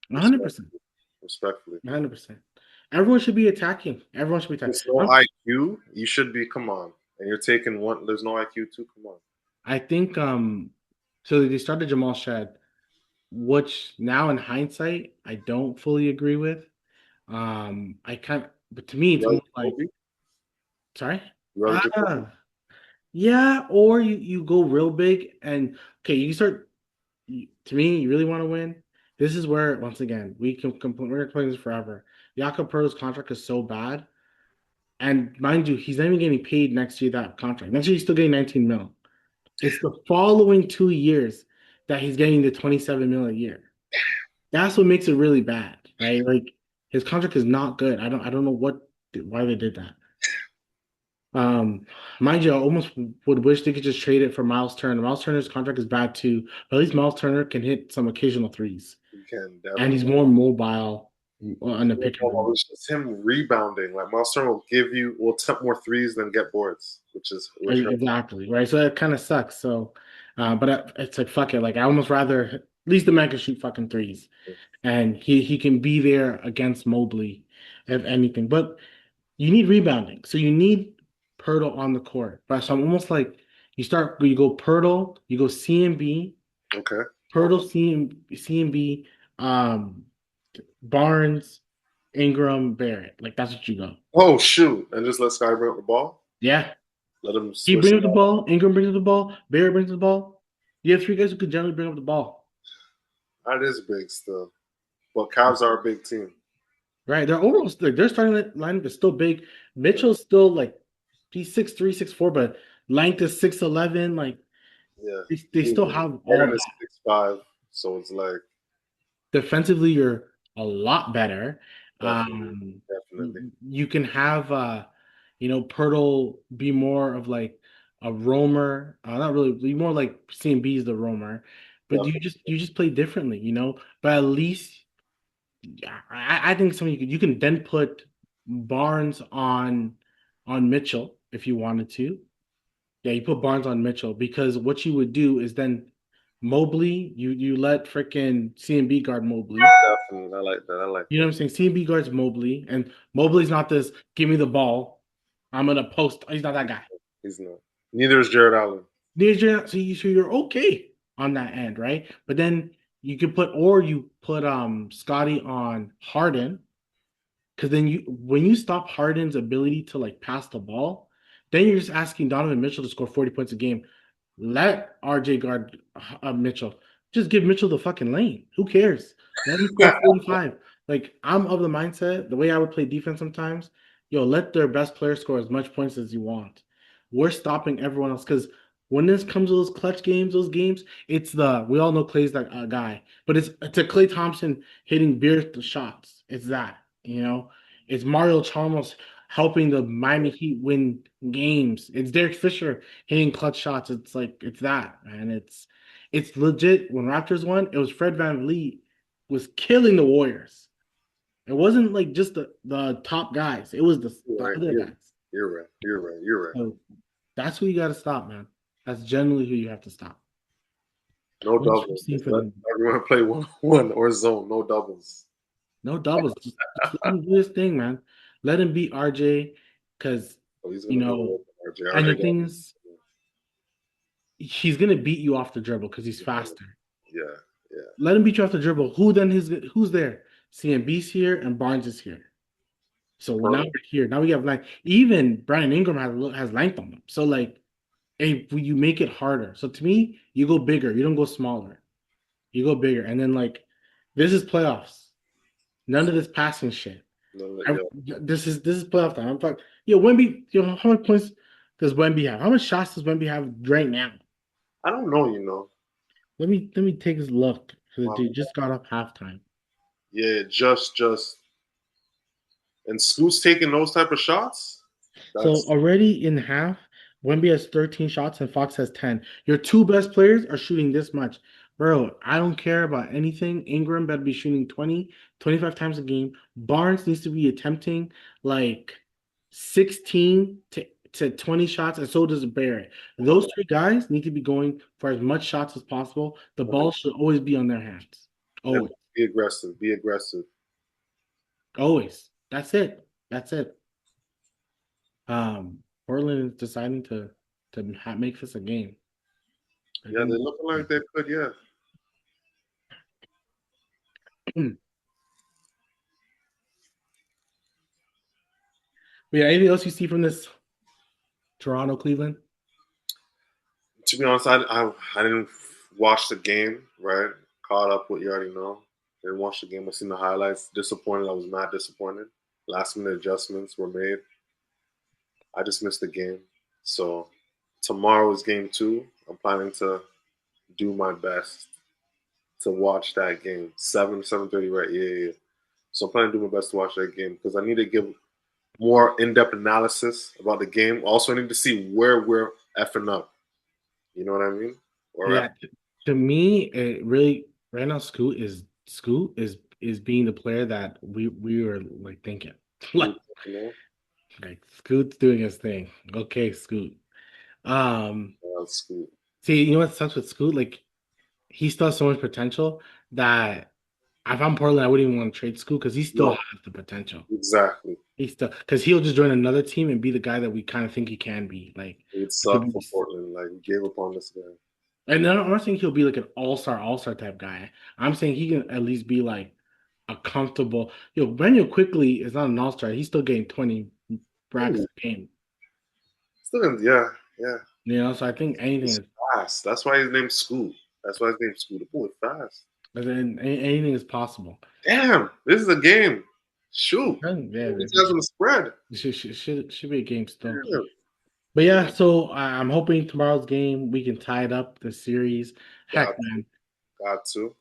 in? Respect, 100%. respectfully. 100%. Everyone should be attacking. Everyone should be attacking. There's no IQ. You should be. Come on, and you're taking one. There's no IQ too. Come on. I think so they started Jamal Shed, which now in hindsight, I don't fully agree with. I kind of, but to me, You it's rather almost like, Jacoby? sorry. You rather Jacoby? Ah, yeah, or you go real big and okay, you start. To me, you really want to win. This is where once again we can complain. We're gonna complain this forever. Jakob Poeltl's contract is so bad, and mind you, he's not even getting paid next year that contract. Next year, he's still getting 19 mil. It's the following 2 years that he's getting the 27 mil a year. That's what makes it really bad, right? Like his contract is not good. I don't know why they did that. Um, mind you, I almost would wish they could just trade it for Miles Turner. Miles Turner's contract is bad too, but at least Miles Turner can hit some occasional threes, You can and definitely. he's more mobile on the pick and roll. It's just him rebounding. Like Monster will attempt more threes than get boards, which hurts. Exactly, right? So that kind of sucks. So, it's like fuck it. Like I almost rather at least the man can shoot fucking threes, and he can be there against Mobley, if anything. But you need rebounding, so you need Pirtle on the court. But so I'm almost like you go Pirtle, you go CMB, Okay. Pirtle, CMB, um, Barnes, Ingram, Barrett. Like that's what you go. Oh shoot! And just let Sky bring up the ball. Yeah, Let him he switch. brings up the ball. Ingram brings up the ball. Barrett brings up the ball. You have three guys who could generally bring up the ball. That is big still. But Cavs are a big team. Right. Their overall like their starting lineup is still big. Yeah. Mitchell's still like he's 6'3", 6'4", but length is 6'11". Like Yeah. they still have all Harden that. is 6'5", so it's like Defensively, you're a lot better. definitely, Um, definitely, you can have Pirtle be more of like a roamer. Not really, be more like CMB is the roamer, but definitely. you just play differently, you know. But at least yeah, I think something you can then put Barnes on Mitchell if you wanted to. Yeah, you put Barnes on Mitchell because what you would do is then Mobley, you let frickin' CMB guard Mobley. Definitely. I like that. I like You know that. what I'm saying? CMB guards Mobley, and Mobley's not this give me the ball. I'm gonna post. He's not that guy. He's not. Neither is Jared Allen. So you're okay on that end, right? But then you put Scotty on Harden. Because then when you stop Harden's ability to like pass the ball, then you're just asking Donovan Mitchell to score 40 points a game. Let RJ guard Mitchell. Just give Mitchell the fucking lane. Who cares? Let him score 45. Like I'm of the mindset, the way I would play defense sometimes, let their best player score as much points as you want. We're stopping everyone else because when this comes to those clutch games, those games, it's we all know Clay's that guy, but it's a Clay Thompson hitting beer shots. It's that. It's Mario Chalmers helping the Miami Heat win games. It's Derek Fisher hitting clutch shots. It's like it's that, man. It's legit. When Raptors won, it was Fred VanVleet was killing the Warriors. It wasn't like just the top guys. It was the You're right. other guys. You're right. You're right. You're right. So that's who you got to stop, man. That's generally who you have to stop. No What you doubles. see Just for let them? everyone play one or zone. No doubles. No doubles. Just let him do his thing, man. Let him beat RJ because Oh, he's you gonna go know. with RJ. And the RJ got. thing is, he's gonna beat you off the dribble because he's faster. Yeah. Yeah. Let him beat you off the dribble. Who's there? CMB's here and Barnes is here. So now Pearl. we're here. Now we have like even Brandon Ingram has length on them. So like, hey, you make it harder. So to me, you go bigger. You don't go smaller. You go bigger. And then like, this is playoffs. None of this passing shit. No, I- yo, this is playoff time. I'm talking. Wemby. How many points does Wemby have? How much shots does Wemby have right now? I don't know. You know. Let me take a look. The Wow. dude just got off halftime. Yeah. Just And Scoot's taking those type of shots. So That's already in half, Wemby has 13 shots and Fox has 10. Your two best players are shooting this much. Bro, I don't care about anything. Ingram better be shooting 20, 25 times a game. Barnes needs to be attempting like 16 to 20 shots, and so does Barrett. Those three guys need to be going for as much shots as possible. The ball should always be on their hands. and Always. be aggressive. Be aggressive. Always. That's it. That's it. Portland is deciding to make this a game. I Yeah, they're think. looking like they could. Yeah. But yeah, anything else you see from this Toronto Cleveland? To be honest, I didn't watch the game. Right, caught up what you already know. Didn't watch the game. I seen the highlights. Disappointed. I was mad disappointed. Last minute adjustments were made. I just missed the game. So tomorrow is game two. I'm planning to do my best to watch that game. 7:30, right? Yeah, yeah, yeah. So I'm planning to do my best to watch that game because I need to give more in-depth analysis about the game. Also, I need to see where we're effing up. You know what I mean? Or Yeah, to me, it really right now, Scoot is being the player that we were like thinking. like, you know, like Scoot's doing his thing. Okay, Scoot. Um, that's good. See, you know what sucks with Scoot? Like he still has so much potential that if I'm Portland, I wouldn't even want to trade Scoot because he still No, has the potential. exactly. He's still because he'll just join another team and be the guy that we kind of think he can be. Like It would he could suck be, for Portland. Like we gave up on this guy. and I'm not saying he'll be like an all-star type guy. I'm saying he can at least be like a comfortable. Brandon quickly is not an all-star. He's still getting 20 racks Ooh, a game. still, yeah, yeah. So I think anything He's is fast. That's why his name's Scoot. That's why his name's Scoot. The boy fast. anything is possible. Damn, this is a game. Shoot. And, yeah, These guys on the spread. it should be a game still. Damn. But yeah, so I'm hoping tomorrow's game we can tie it up the series. Heck, Got man, got to.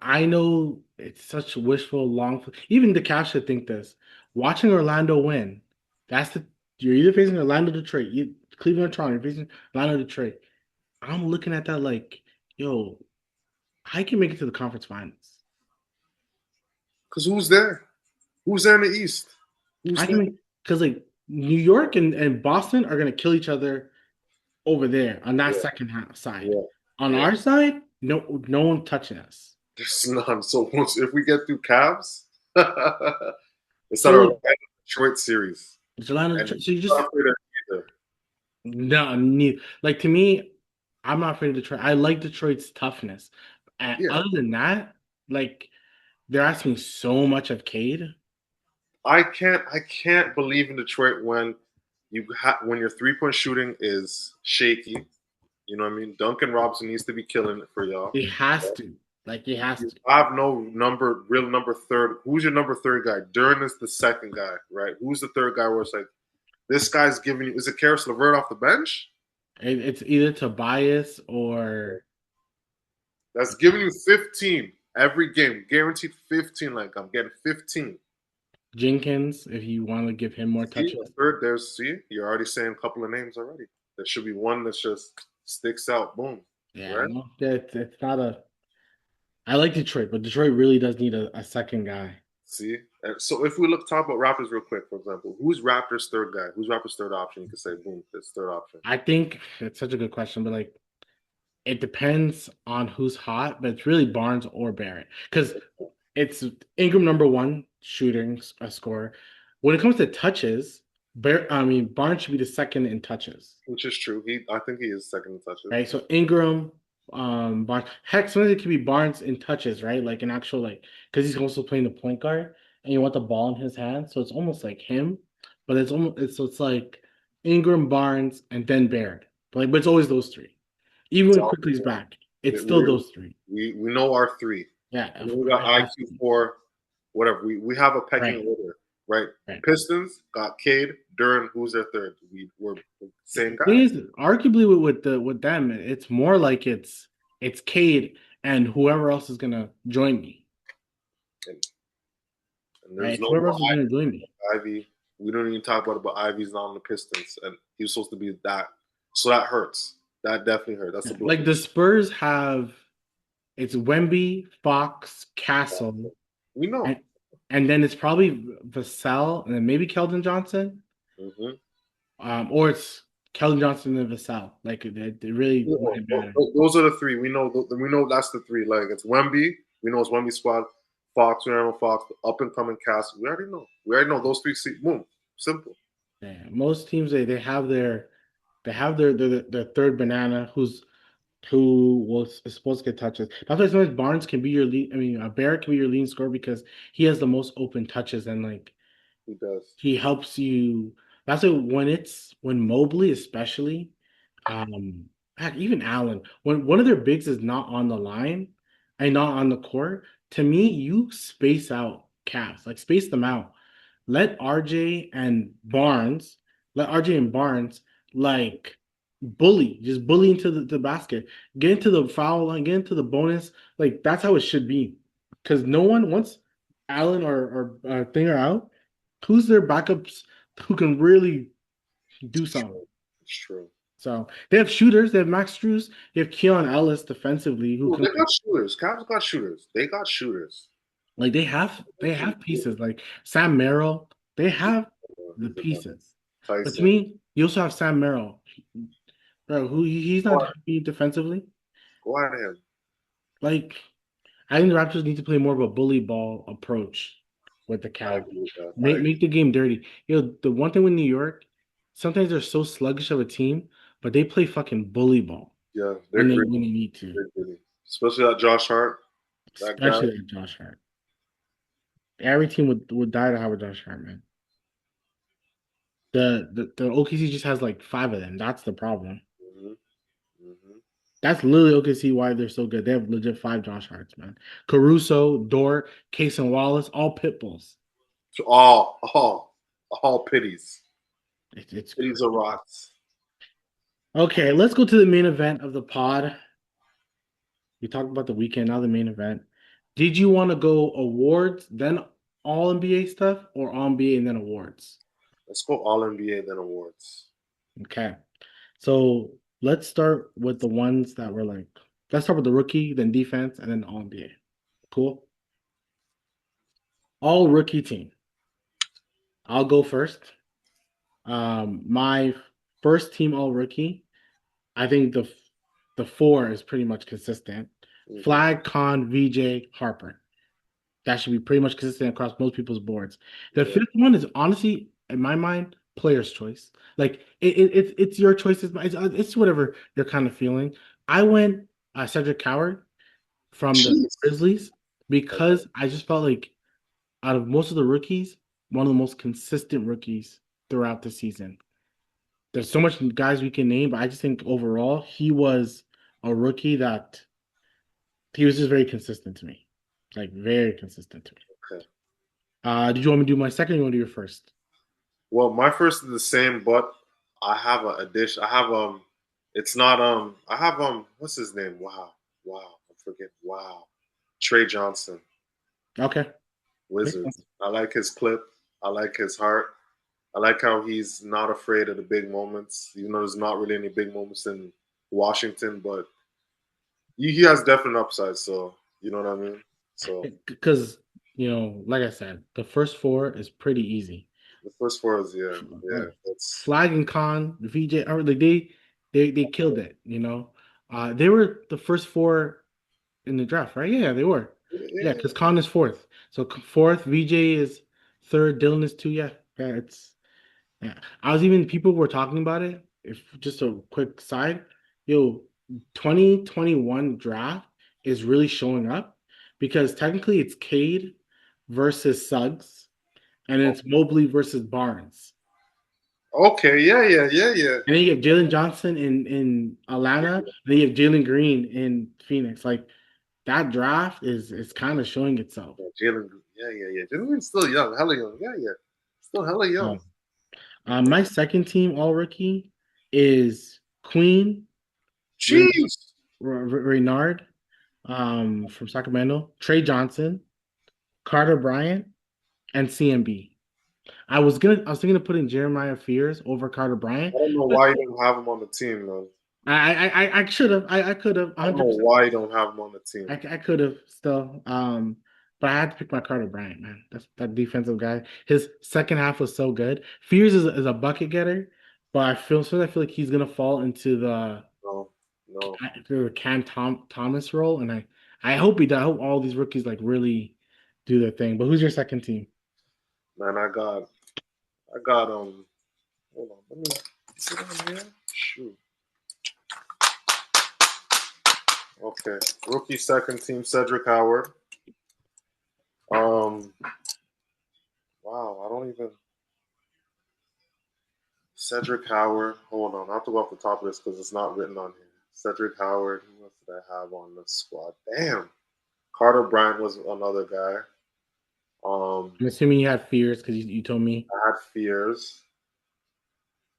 I know it's such wishful long. Even the Cavs should think this. Watching Orlando win, that's the you're either facing Orlando, Detroit, Cleveland, or Toronto. You're facing Orlando, Detroit. I'm looking at that like, yo, I can make it to the conference finals. Because who's there? Who's there in the East? Who's I there? can make because like New York and Boston are gonna kill each other over there on that Yeah, second half side. yeah, On yeah. our side, no one touching us. There's none. So once if we get through Cavs, it's So not a like Detroit series. it's Atlanta, And so you I'm just not afraid of either. no need like to me, I'm not afraid of Detroit. I like Detroit's toughness. And Yeah. other than that, like they're asking so much of Cade. I can't believe in Detroit when when your 3-point shooting is shaky. You know what I mean? Duncan Robinson needs to be killing it for y'all. He has to. Like he has You to. have no real number third. Who's your number third guy? Duran is the second guy, right? Who's the third guy where it's like, this guy's giving you, is it Karis LeVert off the bench? It's either Tobias or That's giving you 15 every game, guaranteed 15. Like, I'm getting 15. Jenkins if you want to give him more See, touches. a third, you're already saying a couple of names already. There should be one that just sticks out. Boom. Yeah, Right? no, it's not a. I like Detroit, but Detroit really does need a second guy. See? And so if we talk about Raptors real quick, for example, who's Raptors' third guy? Who's Raptors' third option? You could say, boom, this third option. I think it's such a good question, but like it depends on who's hot, but it's really Barnes or Barrett because it's Ingram number one shooting a scorer. When it comes to touches, Barnes should be the second in touches. Which is true. I think he is second in touches. Right. So Ingram, Barnes. Heck, sometimes it could be Barnes in touches, right? Like an actual like because he's also playing the point guard and you want the ball in his hand. So it's almost like him, but it's like Ingram, Barnes, and then Barrett. But it's always those three. Even It's when all Quickly's back, it's still we, those three. we know our three. Yeah, We got IQ four, whatever. We have a pecking right, order, right? right. Pistons got Cade, Duran. Who's their third? We're the same The thing guy. is, arguably with them, it's more like it's Cade and whoever else is gonna join me. And And Right? there's It's no whoever more else is gonna join me. Ivy. We don't even talk about it, but Ivy's not on the Pistons, and he was supposed to be that. So that hurts. That definitely hurt. That's a blow. Like the Spurs have it's Wemby, Fox, Castle, We know. and then it's probably Vassell and then maybe Keldon Johnson. Mm-hmm. Or it's Keldon Johnson and Vassell. Like it really wouldn't matter. Those are the three. We know. We know that's the three. Like it's Wemby. We know it's Wemby squad. Fox, we know Fox, the up and coming cast. We already know. We already know those three. Boom, simple. Yeah, most teams they have their third banana is supposed to get touches. That's why sometimes Barnes can be your lead. I mean, Barrett can be your leading scorer because he has the most open touches and like He does. he helps you. That's why when Mobley especially, heck, even Allen, when one of their bigs is not on the line and not on the court, to me, you space out Cavs, like space them out. Let RJ and Barnes, let RJ and Barnes like just bully into the basket, get into the foul line, get into the bonus. Like that's how it should be. Because no one once Allen or Thing are out, who's their backups who can really do It's something? true. It's true. So they have shooters. They have Max Strus. They have Keon Ellis defensively who Ooh, can they got shooters. Cavs got shooters. They got shooters. like they have pieces like Sam Merrill. They have the He's a man. pieces. But to Tyson. me, you also have Sam Merrill, bro. He's not happy defensively. Go at him. Like I think the Raptors need to play more of a bully ball approach with the I Cavs. agree with that. I Make the game dirty. The one thing with New York, sometimes they're so sluggish of a team, but they play fucking bully ball Yeah, they're when they great. need to, They're gritty. Especially that Josh Hart, that guy. especially like Josh Hart. Every team would die to have a Josh Hart, man. The OKC just has like five of them. That's the problem. Hmm. Hmm. That's literally OKC why they're so good. They have legit five Josh Harts, man. Caruso, Dort, Case and Wallace, all pit bulls. So all pities. It's Pities are crazy. rocks. Okay, let's go to the main event of the pod. We talked about the weekend, now the main event. Did you want to go awards, then all NBA stuff, or all NBA and then awards? Let's go all NBA then awards. Okay. So let's start with the ones that were like, let's start with the rookie, then defense, and then all NBA. Cool. All rookie team. I'll go first. My first team all rookie, I think the four is pretty much consistent. Hmm. Flag, Con, VJ, Harper. That should be pretty much consistent across most people's boards. The Yeah. fifth one is honestly, in my mind, player's choice. Like it's your choice. It's whatever you're kind of feeling. I went Cedric Coward from the Jeez. Grizzlies Okay. because I just felt like out of most of the rookies, one of the most consistent rookies throughout the season. There's so much guys we can name, but I just think overall he was a rookie that he was just very consistent to me. Like very consistent to me. Okay. Did you want me to do my second or you want to do your first? Well, my first is the same, but I have a addition. I have it's not I have what's his name? Wow, wow, I forget. Wow, Trey Johnson, Okay. Makes Wizards. sense. I like his clip. I like his heart. I like how he's not afraid of the big moments, even though there's not really any big moments in Washington, but he has definite upside. So you know what I mean. So Because, like I said, the first four is pretty easy. the first four is yeah. Like That's Flag and Con, VJ, or like they killed it. They were the first four in the draft, right? Yeah, they were. Yeah, yeah. because Con is fourth. So fourth, VJ is third, Dylan is two. Yeah, yeah. I was even people were talking about it. If just a quick side, yo, 2021 draft is really showing up because technically it's Cade versus Suggs, and it's Mobley versus Barnes. Okay, yeah. And then you have Jalen Johnson in Atlanta, and then you have Jalen Green in Phoenix. Like that draft is kind of showing itself. Yeah, Jalen, yeah. Jalen's still young, hella young. Yeah. Still hella young. Um, my second team all rookie is Queen Jeez. Reynard from Sacramento, Trey Johnson, Carter Bryant, and CMB. I was thinking of putting Jeremiah Fears over Carter Bryant, I don't know but why you don't have him on the team, man. I should have. I could have I don't know 100%. why you don't have him on the team. I could have still. But I had to pick my Carter Bryant, man. That's that defensive guy. His second half was so good. Fears is a bucket getter, but I feel like he's gonna fall into No, no, the Thomas role, and I hope he does. I hope all these rookies like really do their thing. But who's your second team? man. I got. Hold on, let me sit on here. Shoot. Okay, rookie second team Cedric Howard. Um, wow, I don't even. Cedric Howard. Hold on, I have to go off the top of this because it's not written on here. Cedric Howard. Who else did I have on the squad? Damn. Carter Bryant was another guy. I'm assuming you have Fears because you told me. I had Fears.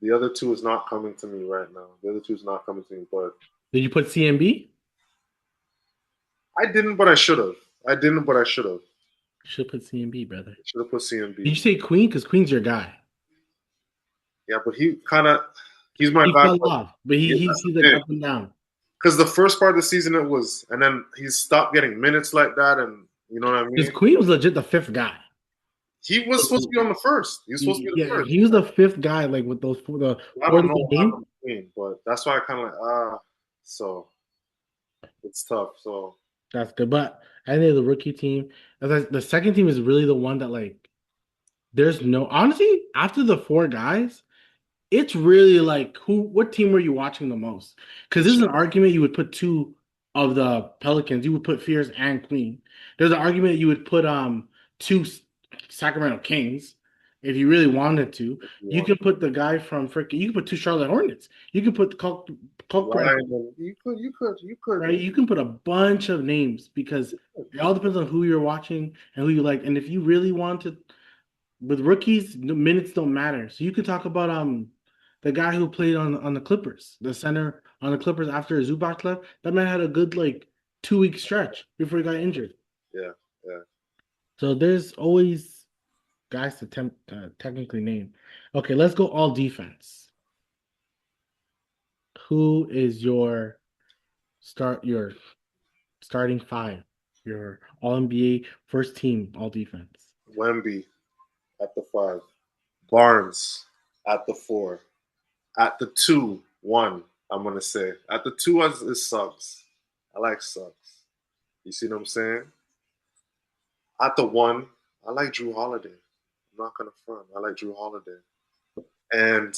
The other two is not coming to me right now. The other two is not coming to me, but Did you put CMB? I didn't, but I should have. I didn't, but I should have. Should put CMB, brother. Should have put Did you CMB. say Queen? Because Queen's your guy. Yeah, but he's my He guy. fell But off, but yeah, he's like up and down. because the first part of the season it was, and then he stopped getting minutes like that, and you know what I Because mean. Queen was legit the fifth guy. He was supposed to be on the first. He was supposed to be the Yeah, first. he was the fifth guy, like with the I four don't of the know what game. happened between, but that's why I kind of so it's tough. So That's good. But I think the rookie team, the second team is really the one that like there's no honestly, after the four guys, it's really like what team were you watching the most? Because this it's is an argument you would put two of the Pelicans. You would put Fears and Queen. There's an argument you would put two Sacramento Kings if you really wanted to. if you You want can put the guy from freaking. You can put two Charlotte Hornets. You can put Culp, Ryan, you could. right? You can put a bunch of names because it all depends on who you're watching and who you like. And if you really want to, with rookies, the minutes don't matter. So you could talk about the guy who played on the Clippers, the center on the Clippers after Zubac left. That man had a good like 2 week stretch before he got injured. Yeah, yeah. So there's always guys to technically name. Okay, let's go all defense. Who is your starting five? Your All NBA first team all defense. Wemby at the 5, Barnes at the 4, at the 2, 1. I'm gonna say at the 2 is Suggs. I like Suggs. You see what I'm saying? At the 1, I like Drew Holiday. I'm not gonna front. I like Drew Holiday. And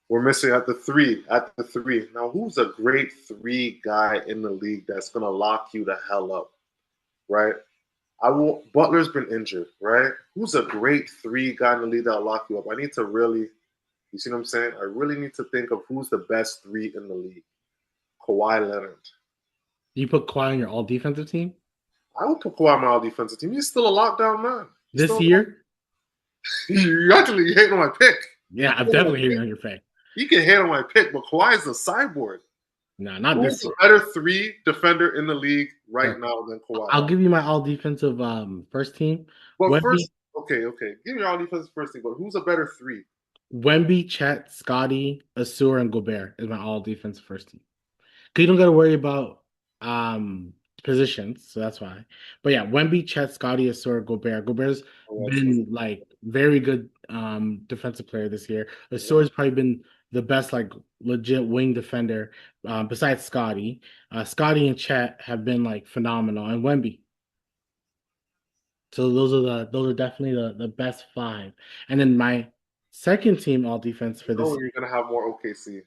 we're missing at the 3. At the 3. Now, who's a great 3 guy in the league that's gonna lock you the hell up, right? Butler's been injured, right? Who's a great 3 guy in the league that'll lock you up? I need to really, you see what I'm saying? I really need to think of who's the best 3 in the league. Kawhi Leonard. You put Kawhi on your all defensive team I would put Kawhi on my all defensive team. He's still a lockdown man. He's this still year. you actually hate on my pick. Yeah, I'm definitely hitting on your face. You can hate on my pick, but Kawhi is a cyborg. No, not Who is this a year. better 3 defender in the league right Okay. now than Kawhi? I'll give you my all defensive first team. But Wemby, first, okay. Give me your all defensive first thing, but who's a better 3? Wemby, Chet, Scotty, Asur, and Gobert is my all defensive first team. Cause you don't got to worry about um positions, so that's why. But yeah, Wemby, Chet, Scotty, Asur, Gobert. Gobert's Oh, been like very good defensive player this year. yeah. Asur's probably been the best like legit wing defender besides Scotty. Scotty and Chet have been like phenomenal, and Wemby. So those are definitely the best five. And then my second team all defense for this No, you're gonna have more OKC.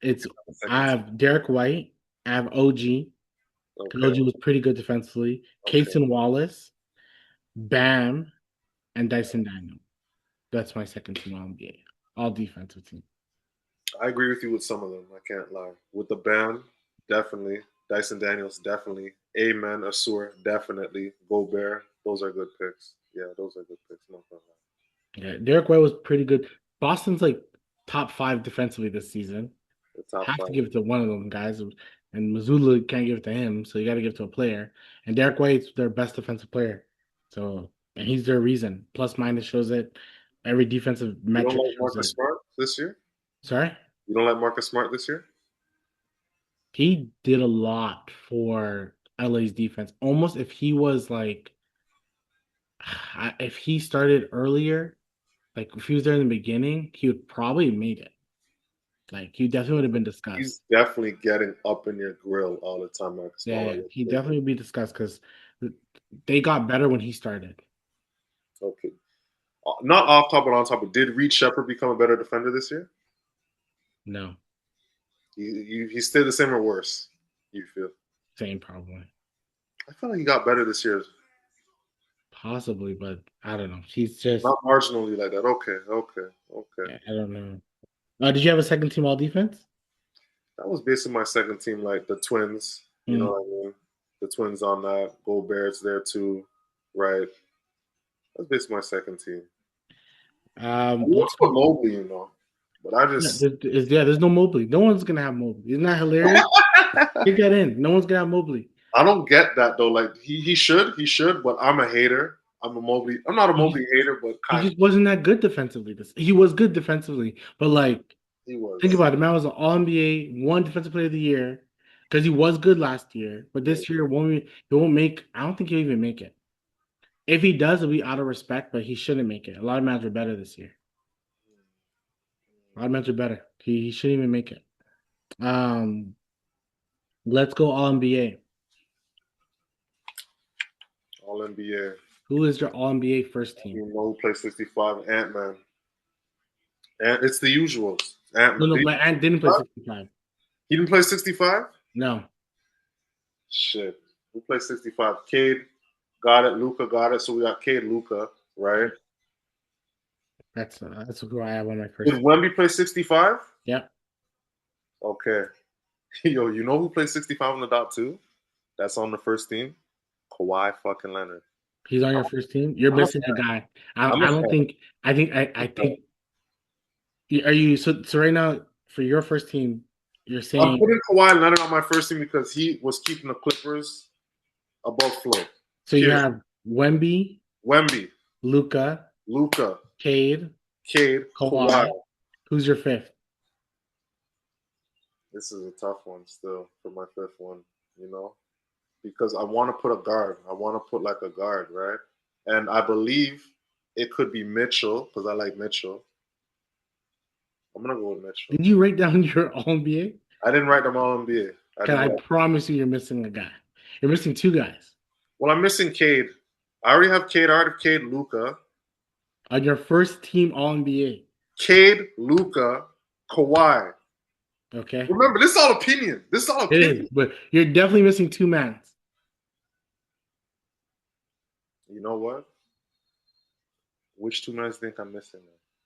it's Second I team. have Derek White, I have OG, because Okay, OG was pretty good defensively, okay. Cason Wallace, Bam, and Dyson Daniel. That's my second team all NBA. All defensive team. I agree with you with some of them. I can't lie. With the Bam, definitely. Dyson Daniels, definitely. Amen. Asur, definitely. Gobert, those are good picks. Yeah, those are good picks. No problem. Yeah, Derek White was pretty good. Boston's like top five defensively this season. The top Have to 5. give it to one of them guys. And Missoula can't give it to him, so you got to give it to a player. And Derek White's their best defensive player. So and he's their reason. Plus minus shows it. Every defensive You don't metric like shows Marcus it. Smart this year? Sorry, You don't like Marcus Smart this year? he did a lot for LA's defense. Almost if he was like, if he started earlier, like if he was there in the beginning, he would probably have made it. Like he definitely would have been discussed. He's definitely getting up in your grill all the time, Marcus Yeah, Smart. yeah, Like, he definitely would be discussed because they got better when he started. okay. Not off top, but on top. But did Reed Shepard become a better defender this year? No, He stayed the same or worse? You feel? same probably. I feel like he got better this year. Possibly, but I don't know. He's just Not marginally like that. Okay, okay, okay. I don't know. Did you have a second team all defense? That was basically my second team, like the Twins. You know Mm. what I mean? The Twins on that. Goldbert's there too, right? That's basically my second team. I would Let's put go. Mobley, but I Yeah, just there's no Mobley. No one's gonna have Mobley. Isn't that hilarious? Take that in. No one's gonna have Mobley. I don't get that though. Like he should, but I'm a hater. I'm a Mobley. I'm not a He just, Mobley hater, but he kind of just wasn't that good defensively. He was good defensively, but like he think was. about it. Man was an All NBA, one Defensive Player of the Year because he was good last year. But this year, he won't make. I don't think he'll even make it. If he does, it'll be out of respect. But he shouldn't make it. A lot of men are better this year. A lot of men are better. He shouldn't even make it. Um, let's go All NBA. All NBA. Who is your All NBA first team? You know who plays 65? Ant Man. And it's the usuals. Ant No, Man. no, my aunt didn't play 65. He didn't play 65? No, Shit. Who plays 65? Cade got it. Luca got it. So we got Cade, Luca, right? that's who I have on my first Did team. Wemby play 65? Yeah, Okay. Yo, you know who plays 65 on the dot too? That's on the first team? Kawhi fucking Leonard. he's on your first team. You're I'm a missing a fan. guy. I'm I a don't fan. think. I think. Are you so right now for your first team? You're I'm saying putting Kawhi Leonard on my first team because he was keeping the Clippers above floor. so. You Period. have Wemby, Wemby, Luca, Luca, Cade, Cade, Kawhi. Kawhi. Who's your fifth? This is a tough one still for my fifth one, because I want to put a guard. I want to put like a guard, right? And I believe it could be Mitchell because I like Mitchell. I'm gonna go with Mitchell. Did you write down your All NBA? I didn't write them all NBA. I Because didn't I write. promise you, you're missing a guy. You're missing two guys Well, I'm missing Cade. I already have Cade. I already have Cade, Luca. on your first team All NBA. Cade, Luca, Kawhi. Okay, Remember, this is all opinion. This is all it opinion. is, but you're definitely missing two mans. You know what? Which two men do you think I'm missing?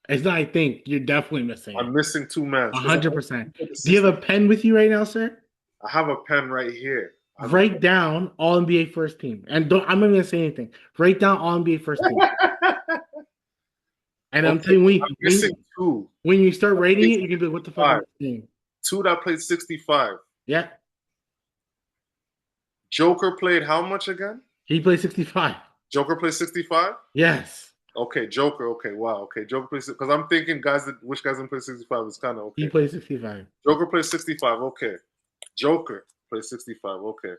It's not. I think you're definitely missing I'm it. missing two men. 100%. Do you have a pen with you right now, sir? I have a pen right here. Write down All NBA first team, and don't. I'm not gonna say anything. Write down All NBA first team, and I'm Okay, telling you, I'm missing two. when you start writing it, you can be like, "What the fuck am I saying?" Two that played 65. Yeah, Joker played how much again? he plays 65. Joker played 65? Yes, Okay, Joker. Okay, wow. Okay, Joker plays because I'm thinking which guys didn't play 65 is kind of okay. he plays 65. Joker plays 65. Okay. Joker plays 65. Okay.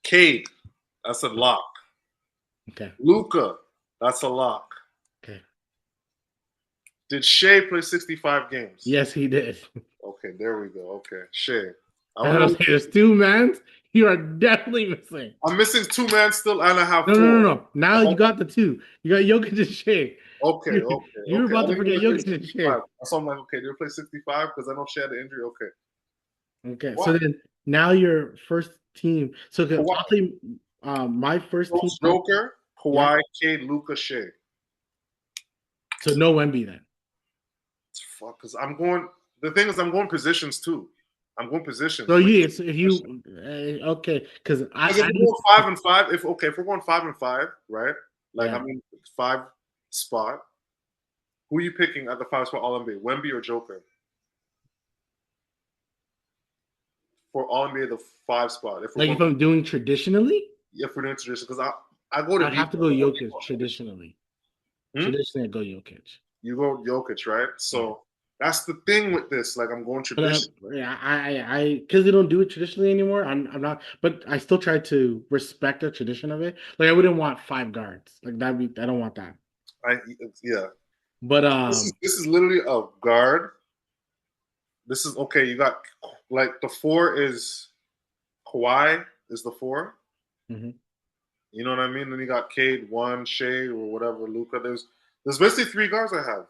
Cade, that's a lock. Okay. Luca, that's a lock. Okay. Did Shea play 65 games? Yes, he did. Okay, there we go. Okay, Shea. There's two mans. You are definitely missing. I'm missing two men still, and I have No, four. no. Now you got the two. You got Jokic and Shea. Okay. You were about to forget Jokic and Shea. So I'm like, okay, did they play 65? Because I know she had an injury. Okay. Okay. What? So then now your first team. So I'll tell you, my first team. Joker, Kawhi, Cade, Luca, Shea. So no Wemby then. Fuck, because I'm going. The thing is, I'm going positions too. I'm going positions. So if you okay, because if we're going 5-5, if we're going 5-5, right? Like I mean, 5 spot. Who are you picking at the 5 spot All NBA? Wemby or Joker? For All NBA, the 5 spot. if I'm doing traditionally, if we're doing tradition, because I go to I'd have to defense. go Jokic traditionally. Hmm? Traditionally, I'd go Jokic. You go Jokic, right? Yeah. So that's the thing with this. Like I'm going But tradition. yeah, because they don't do it traditionally anymore. I'm not, but I still try to respect the tradition of it. Like I wouldn't want five guards. Like that'd be, I don't want that. I yeah. But This is literally a guard. This is okay. You got like the four is Kawhi is the four. mhm. You know what I mean? Then you got Cade, one, Shea, or whatever, Luca. There's basically three guards I have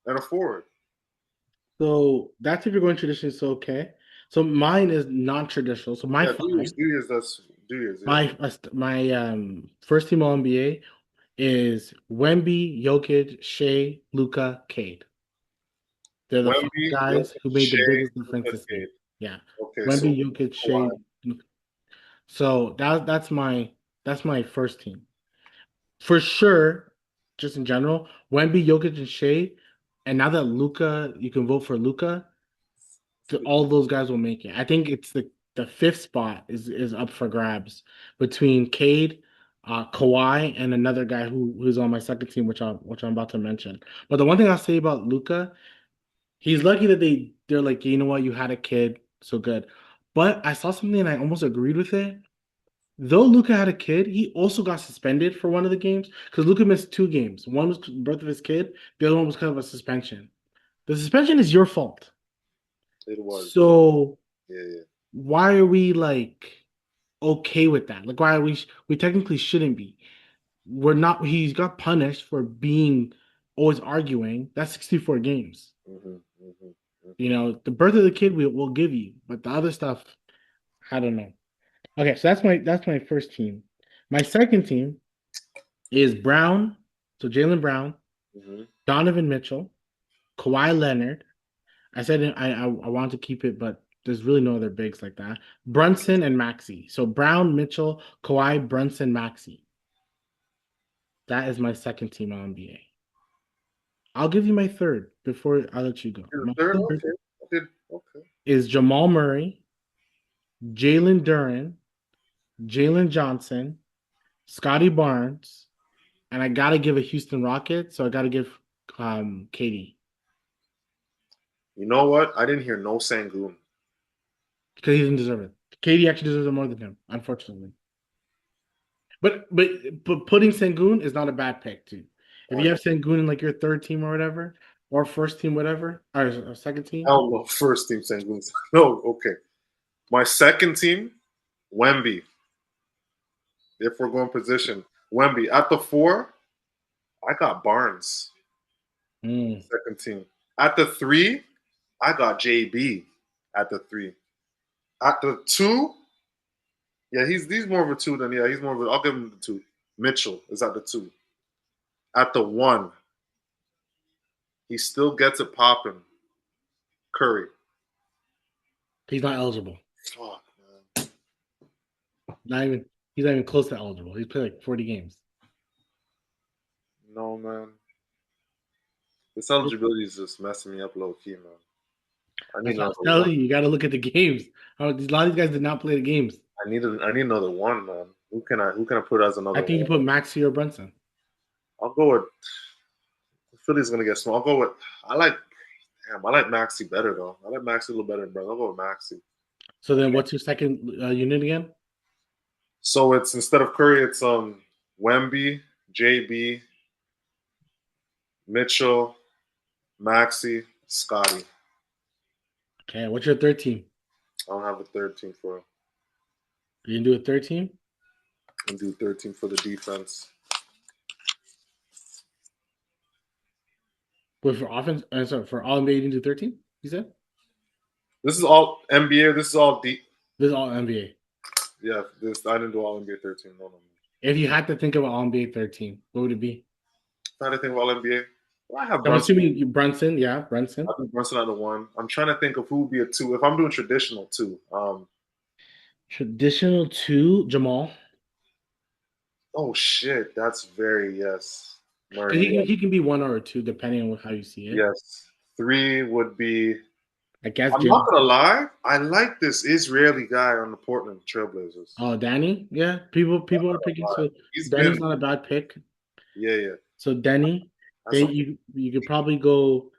and a forward. So that's if you're going traditional, so okay. So mine is non-traditional. So my Yeah, do yours. five, Do yours. That's do yours. Yeah. my first team All NBA is Wemby, Jokic, Shea, Luca, Cade. They're the five Wemby, guys Jokic, who made the Shea, biggest difference Luca, this year. Cade. Yeah, Okay, so Wemby, Jokic, Kawhi. Shea. So that's my first team for sure. Just in general, Wemby, Jokic, and Shea. And now that Luca, you can vote for Luca. All those guys will make it. I think it's the fifth spot is up for grabs between Cade, Kawhi, and another guy who's on my second team, which I'm about to mention. But the one thing I'll say about Luca, he's lucky that they're like, you know what, you had a kid, so good. But I saw something and I almost agreed with it. Though Luca had a kid, he also got suspended for one of the games because Luca missed two games. One was birth of his kid, the other one was kind of a suspension. The suspension is your fault. It was. So Yeah, yeah. why are we like okay with that? Like, why are we technically shouldn't be. We're not. He's got punished for being always arguing. That's 64 games. Mm-hmm, mm-hmm, You mm-hmm. know, the birth of the kid we'll give you, but the other stuff, I don't know. Okay, so that's my first team. My second team is Brown. So Jalen Brown, Mm-hmm. Donovan Mitchell, Kawhi Leonard. I said I want to keep it, but there's really no other bigs like that. Brunson and Maxi. So Brown, Mitchell, Kawhi, Brunson, Maxi. That is my second team on NBA. I'll give you my third before I let you go. You're the My third. third Okay. I did. Okay. is Jamal Murray, Jalen Duren, Jalen Johnson, Scotty Barnes, and I gotta give a Houston Rocket, so I gotta give Katie You know what? I didn't hear no Sangoon. because he didn't deserve it. Katie actually deserves it more than him, unfortunately. But putting Sengun is not a bad pick too. If you have Sengun in like your third team or whatever, or first team, whatever, or second team, Hell no. First team Sangoon. No. Okay. My second team, Wemby. If we're going position, Wemby at the four. I got Barnes. mm, Second team. At the three, I got JB. At the three. At the two, yeah, he's more of a two than yeah, he's more of a. I'll give him the two. Mitchell is at the two. At the one, he still gets it popping. Curry. he's not eligible. Fuck, man. Not even he's not even close to eligible. He's played like 40 games. No, man. This eligibility is just messing me up low key, man. I need That's what I another was one. telling you. You got to look at the games. A lot of these guys did not play the games. I need another one, man. Who can I put as I another think you one? put Maxi or Brunson. I'll go with Philly's gonna get small. I'll go with I like Maxi better though. I like Maxi a little better, bro. I'll go with Maxi. So then, what's your second unit again? So it's instead of Curry, it's Wemby, JB, Mitchell, Maxi, Scotty. Okay, what's your third team? I don't have a third team for You can do a third team. and do 13 for the defense. But for offense, sorry, for all NBA, you can do 13. You said This is all NBA. This is all deep. this is all NBA. Yeah, this I didn't do all NBA 13. No, no, no. If you had to think of an all NBA 13, what would it be? Trying to think of all NBA. Well, I have I'm Brunson. assuming Brunson. Yeah, Brunson. I think Brunson out of one. I'm trying to think of who would be a two. If I'm doing traditional two. Traditional two, Jamal. Oh shit, that's very yes. Because Murray. he can be one or a two depending on how you see it. Yes. Three would be. I guess I'm not Jalen. gonna lie. I like this Israeli guy on the Portland Trailblazers. Oh, Danny. Yeah, people are picking. So He's Danny's been, not a bad pick. yeah, yeah. So Denny, That's then a you could probably go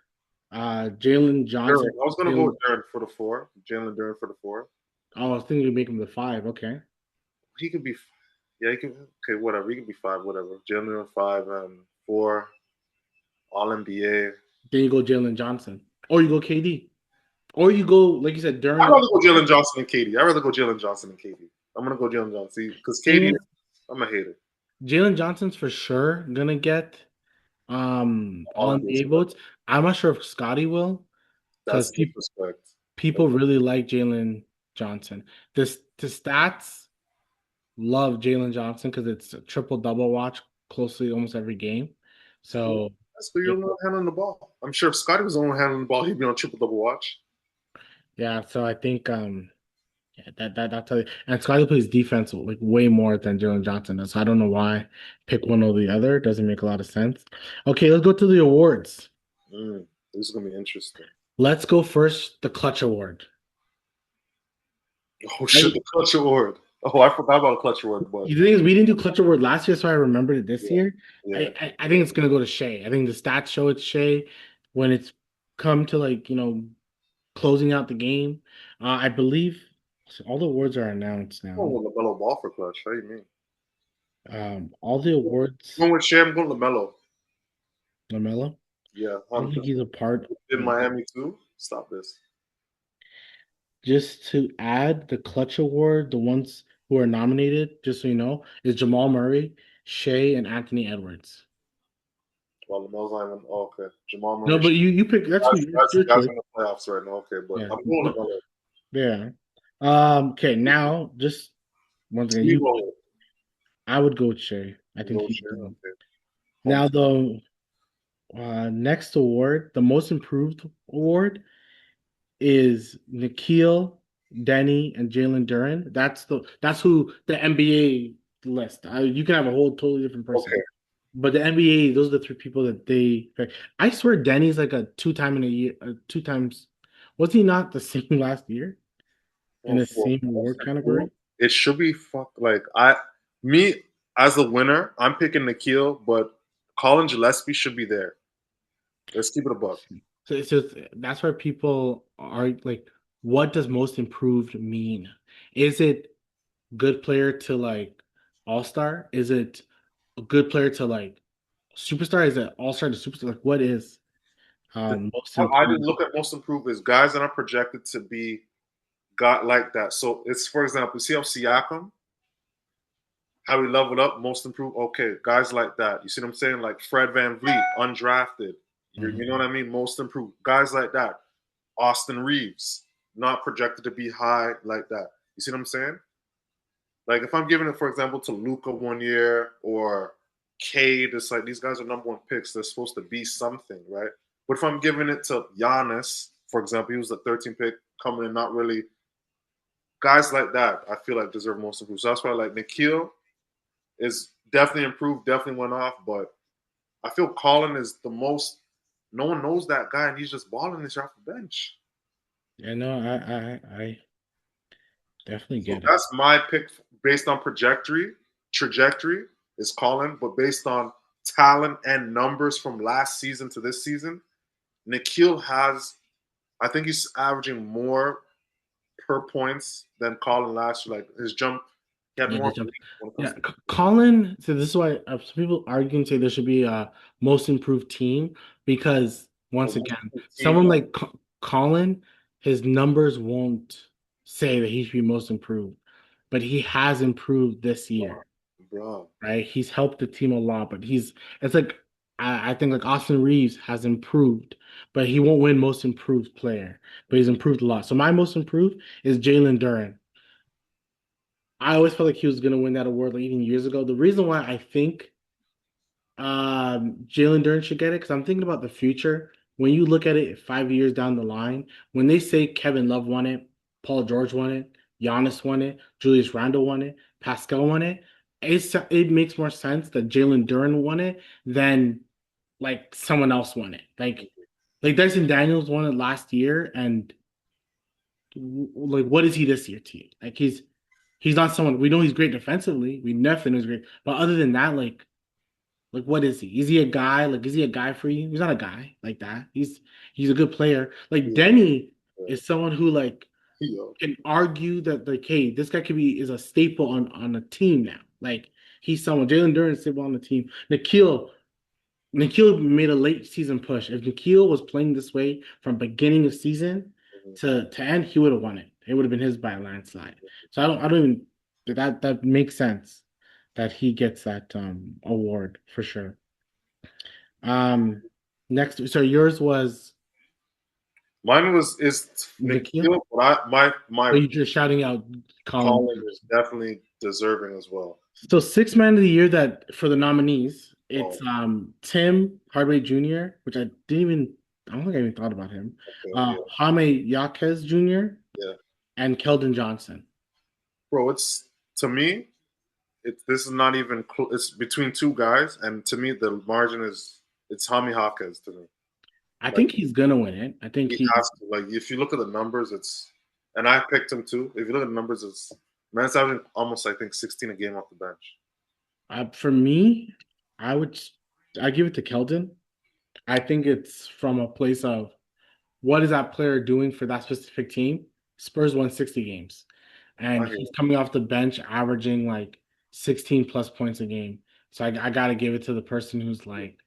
Jalen Duran. Johnson. I was gonna go Jalen. with Duran for the four. Jalen Duran for the four. Oh, I was thinking you make him the five. Okay. He could be, yeah, he could. Okay, whatever. He could be five, whatever. Jalen Duran five and four. All NBA. Then you go Jalen Johnson, or you go KD, or you go like you said I'd during the rather go Jalen Johnson and KD. I'd rather go Jalen Johnson and KD. I'm gonna go Jalen Johnson because thing KD. is I'm a hater. Jalen Johnson's for sure gonna get all All NBA NBA stuff. votes. I'm not sure if Scotty will because That's disrespect. people really like Jalen Johnson. This the stats love Jalen Johnson because it's a triple double watch closely almost every game. Yeah, So that's who you're it, the one handling the ball. I'm sure if Scotty was the one handling the ball, he'd be on triple double watch. yeah, so I think yeah, that's how, and Scotty plays defense like way more than Jalen Johnson does. So I don't know why pick one or the other. It doesn't make a lot of sense. Okay, let's go to the awards. This is gonna be interesting. Let's go first, the Clutch Award. Oh shit, the clutch award. Oh, I forgot about the clutch award, but The thing is, we didn't do Clutch Award last year, so I remembered it this yeah, year. yeah. I think it's gonna go to Shea. I think the stats show it's Shea when it's come to like closing out the game. I believe all the awards are announced I'm now. going with LaMelo Ball for clutch. How do you mean? All the I'm awards, going with Shea. I'm going LaMelo. Lamelo. Yeah, I don't 100%. think he's a part. In Miami too. Stop this. Just to add the Clutch Award, the ones who are nominated, just so you know, is Jamal Murray, Shea, and Anthony Edwards. Well, LaMelo's not even. Oh, okay, Jamal No, Murray. but you pick. That's who your Guys choice. in the playoffs right now. Okay, but Yeah. I'm going LaMelo. Yeah. Okay, now just once again, Who you going with? I would go with Shea. I You think go with he's Shea. good. Okay. Home Now team. the next award, the most improved award, is Nikhil, Denny, and Jalen Duren. That's who the NBA list. You can have a whole totally different person, Okay. but the NBA, those are the three people that they pick. I swear, Denny's like a two-time in a year, two times. Was he not the same last year in Well, the for same most award improved, category? it should be fuck like me as the winner. I'm picking Nikhil, but Colin Gillespie should be there. Let's keep it a buck. That's where people are like, what does most improved mean? Is it good player to like all-star? Is it a good player to like superstar? Is it all-star to superstar? Like what is most How I did improved? look at most improved is guys that are projected to be got like that. So it's for example, see how Siakam, how he leveled up, most improved. Okay, guys like that. You see what I'm saying? Like Fred Van Vliet, undrafted. You know Mhm. what I mean? Most improved. Guys like that. Austin Reeves, not projected to be high like that. You see what I'm saying? Like if I'm giving it, for example, to Luca 1 year or Cade, it's like these guys are number one picks. They're supposed to be something, right? But if I'm giving it to Giannis, for example, he was the 13th pick, coming in not really guys like that. I feel like deserve most improved. So that's why like Nikhil is definitely improved, definitely went off, but I feel Colin is the most. No one knows that guy, and he's just balling this off the bench. Yeah, no, I definitely So get it. that's my pick based on trajectory is Colin, but based on talent and numbers from last season to this season, Nikhil has, I think he's averaging more per points than Colin last year. Like his jump, he had Yeah, more the of a jump. leap when it Yeah, comes to Colin. So this is why some people argue and say there should be a most improved team because the once most again, team. someone like Colin, his numbers won't say that he should be most improved, but he has improved this year, Bro, right? He's helped the team a lot, but it's like I think like Austin Reeves has improved, but he won't win most improved player, but he's improved a lot. So my most improved is Jalen Duren. I always felt like he was gonna win that award like even years ago. The reason why I think Jalen Duren should get it, because I'm thinking about the future. When you look at it 5 years down the line, when they say Kevin Love won it, Paul George won it, Giannis won it, Julius Randle won it, Pascal won it, it makes more sense that Jalen Duren won it than like someone else won it. Like Dyson Daniels won it last year, and Like, what is he this year to you? Like, he's not someone we know he's great defensively. We definitely know he's great, but other than that, like what is he? Is he a guy? Like, is he a guy for you? He's not a guy like that. He's a good player. Like Yeah, Denny yeah. is someone who like Yo, can argue that like, hey, this guy could be is a staple on a team now. Like he's someone. Jalen Duren's staple on the team. Nikhil made a late season push. If Nikhil was playing this way from beginning of season mhm. to end, he would have won it. It would have been his by a landslide. So I don't even that makes sense that he gets that award for sure. Um next so yours was Mine is Nikhil? Nikhil, but my Or you just shouting out Colin Colin is Williams. definitely deserving as well. So six man of the year that for the nominees, it's Oh, Tim Hardaway Jr., which I don't think I even thought about him. okay, yeah, Jaime Jaquez Jr. yeah, and Keldon Johnson. bro. It's to me, this is not even. It's between two guys, and to me, the margin is it's Hami Hawkins to me. I Like think he's gonna win it. I think he has to. Like if you look at the numbers, it's and I picked him too. If you look at the numbers, it's man's having almost I think 16 a game off the bench. for me, I would I give it to Keldon. I think it's from a place of what is that player doing for that specific team? Spurs won 60 games, I and hear he's you. coming off the bench averaging like 16 plus points a game. So I got to give it to the person who's like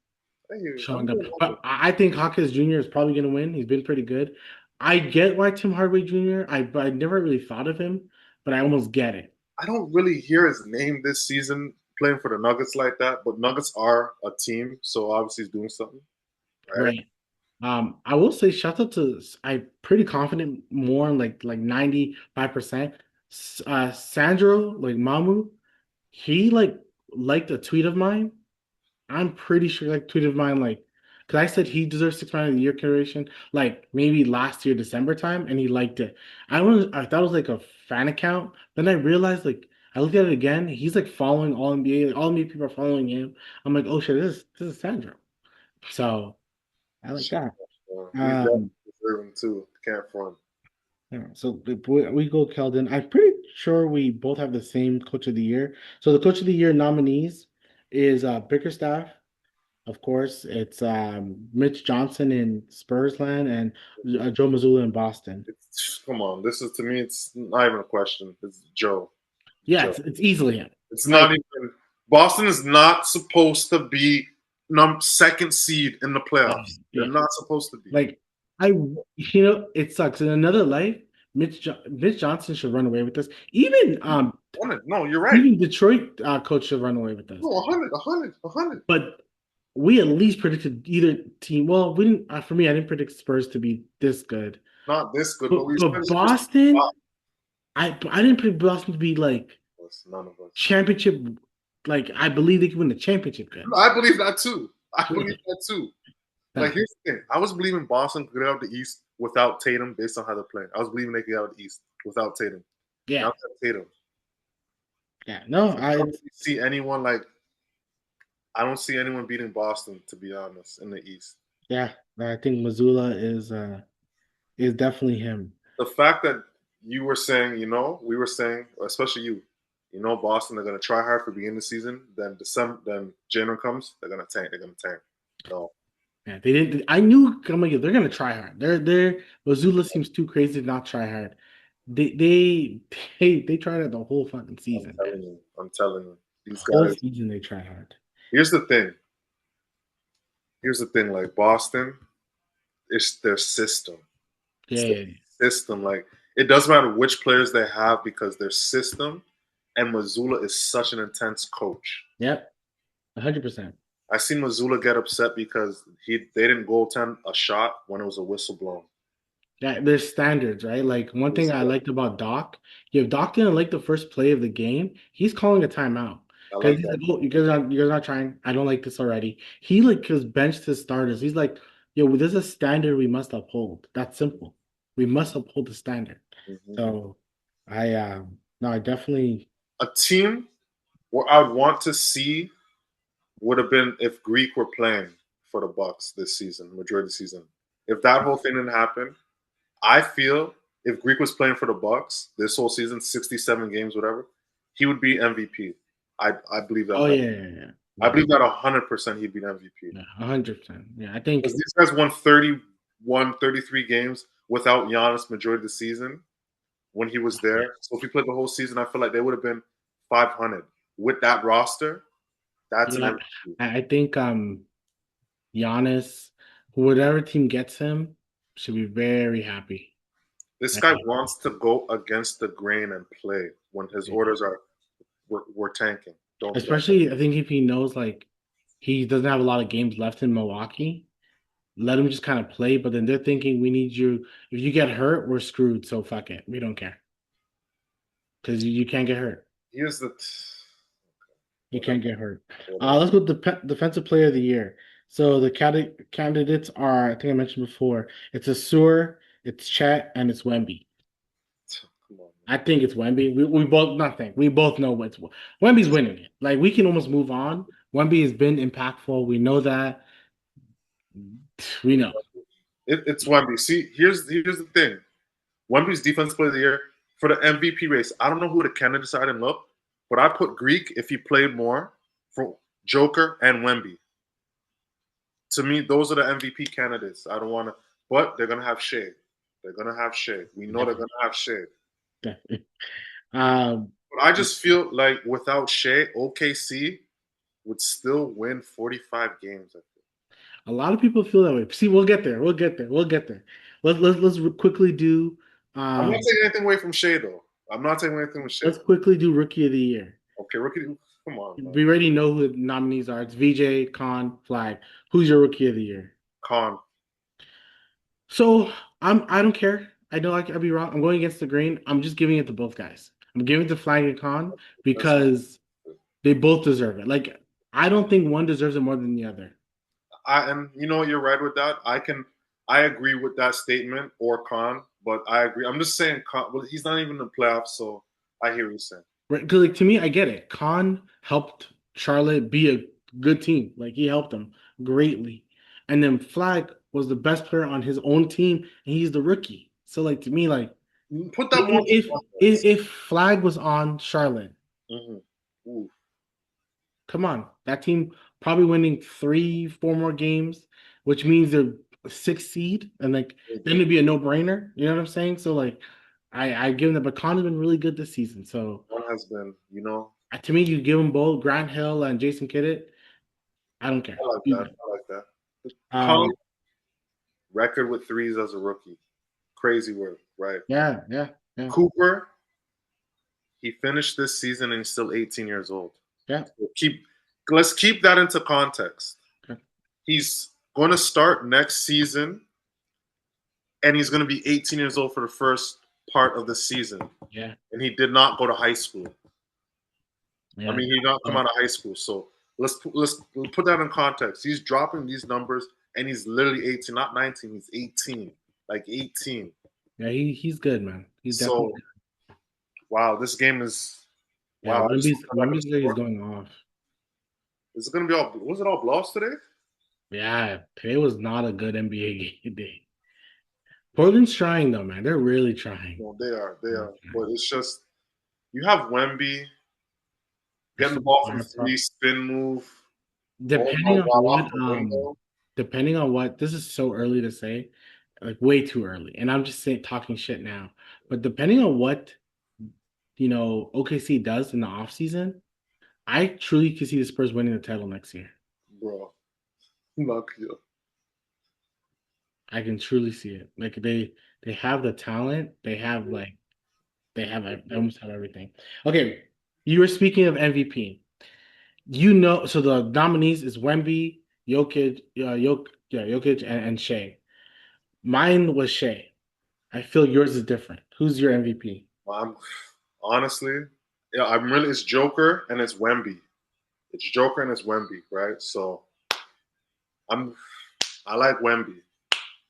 I hear you. I'm showing up. going with But I think Hawkins Jr. is probably going to win. He's been pretty good. I get why Tim Hardaway Jr. But I never really thought of him, but I almost get it. I don't really hear his name this season playing for the Nuggets like that, but Nuggets are a team, so obviously he's doing something, right? Right. I will say shout out to I'm pretty confident more in like 95%. Sandro, like Mamu, he liked a tweet of mine. I'm pretty sure like tweet of mine, like because I said he deserves six man of the year consideration, like maybe last year, December time, and he liked it. I thought it was like a fan account. Then I realized like I looked at it again, he's like following all NBA, like, all NBA people are following him. I'm like, oh shit, this is Sandro. So I like that. He's definitely Um, deserving too. Can't front. yeah, so we go Keldon. I'm pretty sure we both have the same coach of the year. So the coach of the year nominees is Bickerstaff, of course. It's Mitch Johnson in Spursland and Joe Mazzulla in Boston. Come on, this is to me. It's not even a question. It's Joe. Yeah, Joe. it's easily him. It's not Like, even. Boston is not supposed to be second seed in the playoffs. They're yeah, not supposed to be. like it sucks. In another life, Mitch Johnson should run away with this. No, you're right. Even Detroit coach should run away with this. No, 100, 100, 100. But we at least predicted either team. Well, we didn't. For me, I didn't predict Spurs to be this good. Not this good, but But we but spent Boston, I didn't predict Boston to be like none of us. championship. Like I believe they could win the championship. Good. I believe that too. I Yeah. believe that too. Like That- here's the thing. I was believing Boston could get out of the East without Tatum based on how they're playing. I was believing they could get out of the East without Tatum. Now yeah. they have Tatum. Yeah. No, I don't really see anyone like I don't see anyone beating Boston, to be honest, in the East. yeah. I think Missoula is definitely him. The fact that you were saying, we were saying, especially you, Boston, they're gonna try hard for beginning of the season. Then January comes, they're gonna tank. They're gonna tank. No, Yeah, they didn't. I knew. I'm like, they're gonna try hard. They're Missoula seems too crazy to not try hard. They they they tried it the whole fucking season, man. I'm telling you, these Whole guys. season they tried hard. Here's the thing. Like Boston, it's their system. Yeah, It's yeah, their yeah. system. Like it doesn't matter which players they have because their system. And Missoula is such an intense coach. Yep, 100%. I seen Missoula get upset because they didn't goaltend a shot when it was a whistle blown. Yeah, there's standards, right? Like one thing I liked about Doc, if Doc didn't like the first play of the game, he's calling a timeout I because like he's that. like, "Oh, you guys are not trying. I don't like this already." He like just benched his starters. He's like, "Yo, there's a standard we must uphold. That's simple. We must uphold the standard." Mm-hmm. So, I no, I definitely A team where I would want to see would have been if Greek were playing for the Bucks this season, majority of the season. If that whole thing didn't happen, I feel if Greek was playing for the Bucks this whole season, 67 games, whatever, he would be MVP. I believe that. Oh yeah, yeah, yeah. I Yeah. believe that 100% he'd be MVP. Yeah, 100%. Yeah, I think Because these guys won 31, 33 games without Giannis majority of the season when he was there. So if he played the whole season, I feel like they would have been 500 with that roster. That's an yeah, MVP. I think Giannis, whatever team gets him, should be very happy. This Right? guy wants to go against the grain and play when his Yeah. orders are we're tanking. Don't play. Especially, I think if he knows like he doesn't have a lot of games left in Milwaukee, let him just kind of play. But then they're thinking, we need you. If you get hurt, we're screwed. So fuck it, we don't care because you can't get hurt. Here's the You whatever. can't get hurt. Whatever. Let's go to defensive player of the year. So the candidates are, I think I mentioned before, it's Asur, it's Chet, and it's Wemby. Come on, I man. think it's Wemby. We both nothing. We both know what's Wemby's winning it. Like we can almost move on. Wemby has been impactful. We know that. We know. It's Wemby. See, here's the thing. Wemby's defense player of the year for the MVP race. I don't know who the candidates are. I didn't look, but I put Greek if he played more for Joker and Wemby. To me, those are the MVP candidates. I don't want to, but they're gonna have shade. They're gonna have shade. We know they're Definitely, gonna have shade. definitely. Um, But I just feel like without Shea, OKC would still win 45 games. I think. a lot of people feel that way. See, we'll get there. We'll get there. We'll get there. Let's quickly do. I'm not Um, taking anything away from Shea though. I'm not taking anything with Shea. let's quickly do Rookie of the Year. Okay, rookie, come on, man. We already know who the nominees are. It's VJ, Khan, Flag. Who's your Rookie of the Year? Con. So I don't care. I know I could be wrong. I'm going against the grain. I'm just giving it to both guys. I'm giving it to Flag and Khan That's, because they both deserve it. Like I don't think one deserves it more than the other. and you know you're right with that. I agree with that statement or Con, but I agree. I'm just saying Con. Well, he's not even in the playoffs, so I hear what you're saying. Right? Because like to me, I get it. Khan helped Charlotte be a good team. Like he helped them greatly. And then Flag was the best player on his own team, and he's the rookie. So like to me, like Put that more if context. if Flag was on Charlotte, Mm-hmm. come on, that team probably winning 3, 4 more games, which means they're a sixth seed, and like then it'd be a no-brainer. You know what I'm saying? So like I give them, but Khan has been really good this season. So One has been, to me, you give them both Grant Hill and Jason Kidd. I don't care. I like that. Either. I like that. Con Um, record with threes as a rookie. Crazy work, right? yeah, yeah, yeah, Cooper, he finished this season and he's still 18 years old. yeah. So let's keep that into context. Okay. He's going to start next season and he's going to be 18 years old for the first part of the season. Yeah, And he did not go to high school. I yeah. mean, he did not come out of high school. So let's put that in context. He's dropping these numbers and he's literally 18, not 19. He's 18, like 18. Yeah, he's good, man. He's definitely So good. wow, this game is Yeah. wow. I just Wemby's league is going off. Is it going to be all? Was it all blows today? Yeah, today was not a good NBA game day. Portland's trying though, man. They're really trying. No, they are. They They're are. But it's just you have Wemby getting the so ball from firepower. three, spin move. Oh my Depending on God, what off the window. depending on what, this is so early to say, like way too early. And I'm just saying talking shit now. But depending on what OKC does in the offseason, I truly could see the Spurs winning the title next year. Bro. Luck you. I can truly see it. Like they have the talent. They almost have everything. Okay, you were speaking of MVP. So the nominees is Wemby, Jokic, Jokic, and Shea. Mine was Shea. I feel yours is different. Who's your MVP? I'm honestly, yeah, I'm really it's Joker and it's Wemby. It's Joker and it's Wemby, right? So I'm I like Wemby.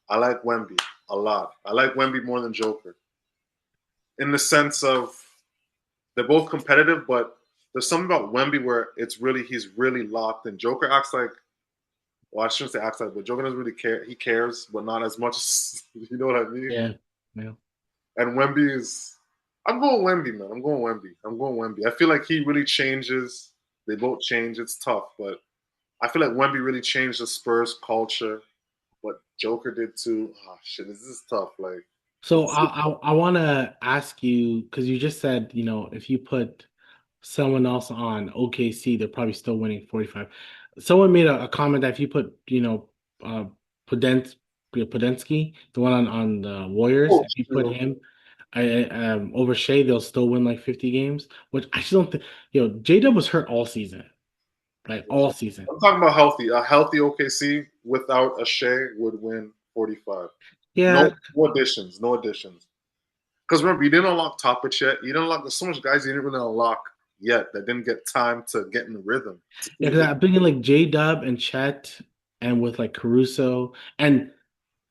I like Wemby a lot. I like Wemby more than Joker. In the sense of they're both competitive, but there's something about Wemby where he's really locked in. Joker acts like I shouldn't say acts like, but Joker doesn't really care. He cares, but not as much as you know what I mean. Yeah, yeah. And Wemby is. I'm going Wemby, man. I'm going Wemby. I'm going Wemby. I feel like he really changes. They both change. It's tough, but I feel like Wemby really changed the Spurs culture. What Joker did too. Oh shit, this is tough. Like So it's I want to ask you because you just said, if you put someone else on OKC, they're probably still winning 45. Someone made a comment that if you put, uh, Podens Podensky, the one on the Warriors, oh, if you put true. him over Shea, they'll still win like 50 games, which I just don't think, J-Dub was hurt all season, like all season. I'm talking about healthy. A healthy OKC without a Shea would win 45. Yeah, No additions. No additions. Because remember, you didn't unlock Topic yet. You didn't unlock. There's so much guys you didn't really unlock yet that didn't get time to get in the rhythm. To yeah, get because the I'm thinking like J-Dub and Chet and with like Caruso and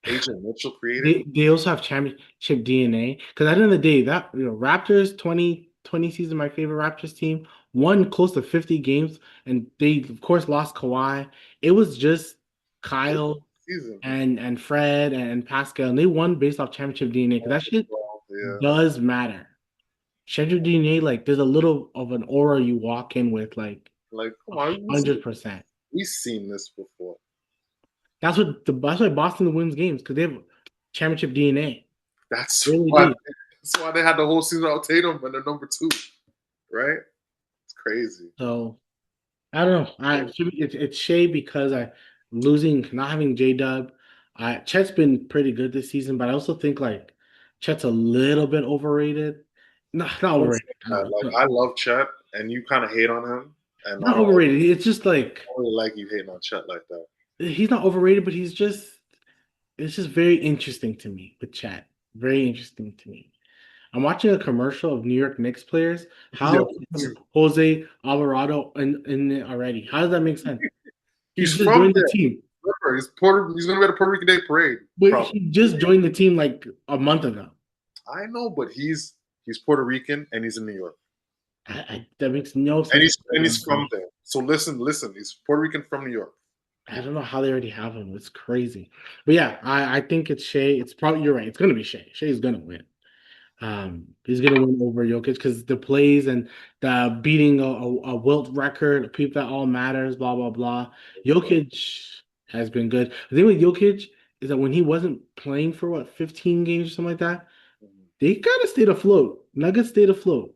Agent Mitchell creating. they also have championship DNA. Because at the end of the day, that Raptors 2020 season, my favorite Raptors team, won close to 50 games, and they of course lost Kawhi. It was just Kyle Season. and Fred and Pascal, and they won based off championship DNA. Because that shit Yeah. does matter. Championship DNA, like there's a little of an aura you walk in with, like Like, come on, 100%. we've seen this before. That's why Boston wins games because they have championship DNA. That's Really why. do. That's why they had the whole season out Tatum and they're number two, right? It's crazy. So I don't know. It's Shea because I losing not having J Dub. Chet's been pretty good this season, but I also think like Chet's a little bit overrated. Not Don't say overrated. I don't that. know. Like, I love Chet, and you kind of hate on him, and Not overrated. It's just like I don't really like you hating on Chet like that. he's not overrated, but it's just very interesting to me with Chet. Very interesting to me. I'm watching a commercial of New York Knicks players. Yeah, How is Jose Alvarado in it already? How does that make sense? He he's just from joined the there. team. Remember, he's Puerto. He's gonna be at a Puerto Rican Day parade, Wait, probably. he just joined the team like a month ago. I know, but he's Puerto Rican and he's in New York, That makes no and sense. he's from there. So listen, he's Puerto Rican from New York. I don't know how they already have him. It's crazy. But yeah, I think it's Shea. It's probably you're right. It's gonna be Shea. Shea's gonna win. He's gonna win over Jokic because the plays and the beating a Wilt record, people that all matters, blah blah blah. Jokic has been good. The thing with Jokic is that when he wasn't playing for what 15 games or something like that, they kind of stayed afloat. Nuggets stayed afloat.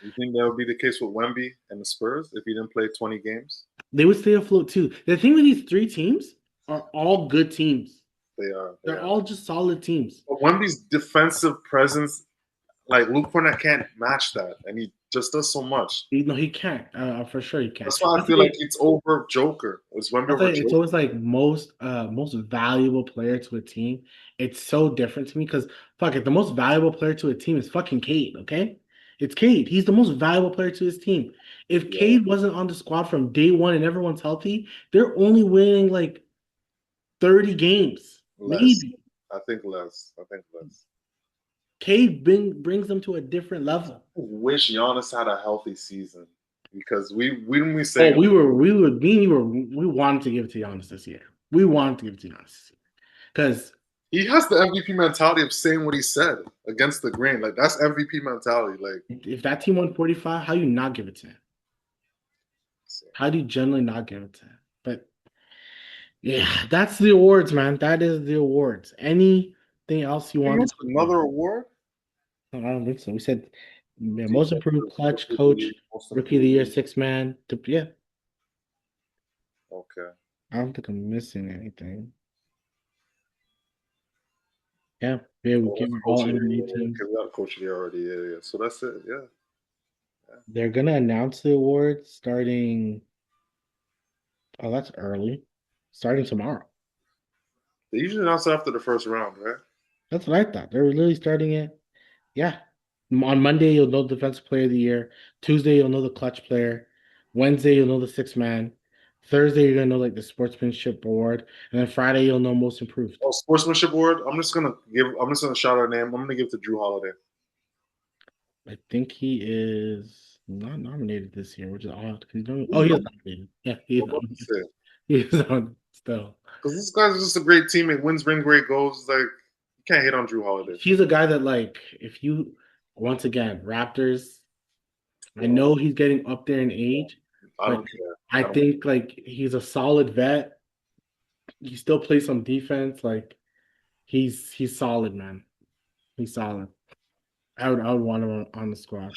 You think that would be the case with Wemby and the Spurs if he didn't play 20 games? They would stay afloat too. The thing with these three teams are all good teams. They are. They They're are. all just solid teams. But Wemby's defensive presence, like Luke Cornett, can't match that, and he just does so much. He can't. For sure he can't. That's why I feel like it's over Joker. It's Wemby I'll over tell you, it's Joker. always like most valuable player to a team. It's so different to me because fuck it, the most valuable player to a team is fucking Cade, okay? It's Cade. He's the most valuable player to his team. If Yeah, Cade wasn't on the squad from day one and everyone's healthy, they're only winning like 30 games, less. maybe. I think less. I think less. Cade brings them to a different level. Wish Giannis had a healthy season because we when we Oh, say we wanted to give it to Giannis this year. We wanted to give it to Giannis because he has the MVP mentality of saying what he said against the grain. Like that's MVP mentality. Like if that team won 45, how do you not give it to him? How do you generally not give it to him? But yeah, that's the awards, man. That is the awards. Anything else you want to talk about? another award. I don't think so. We said yeah, most improved Defensive clutch Rookie of the Year, coach, Most rookie of the improved. year, six man. Yeah, Okay. I don't think I'm missing anything. Yeah, we Well, give that's our all Coach of the NBA Year. teams. Okay, we got Coach of the Year already. Yeah, yeah. So that's it. Yeah. Yeah. They're gonna announce the awards starting. Oh, that's early. Starting tomorrow. They usually announce it after the first round, right? That's what I thought. They're literally starting it. Yeah. On Monday, you'll know defensive player of the year. Tuesday, you'll know the clutch player. Wednesday, you'll know the six man. Thursday, you're gonna know like the sportsmanship award, and then Friday, you'll know most improved. Oh, sportsmanship award. I'm just gonna shout out a name. I'm gonna give it to Drew Holiday. I think he is not nominated this year, which is odd. He's Oh, he is not. nominated. Yeah, he is I'm about to nominated. say He is on still. because this guy's just a great teammate. Wins ring, great goals. Like you Can't hate on Drew Holiday. He's a guy that like if you once again Raptors. I Bro, know he's getting up there in age, I but don't care. I I don't. think like he's a solid vet. He still plays some defense. Like he's solid, man. He's solid. I would want him on the squad.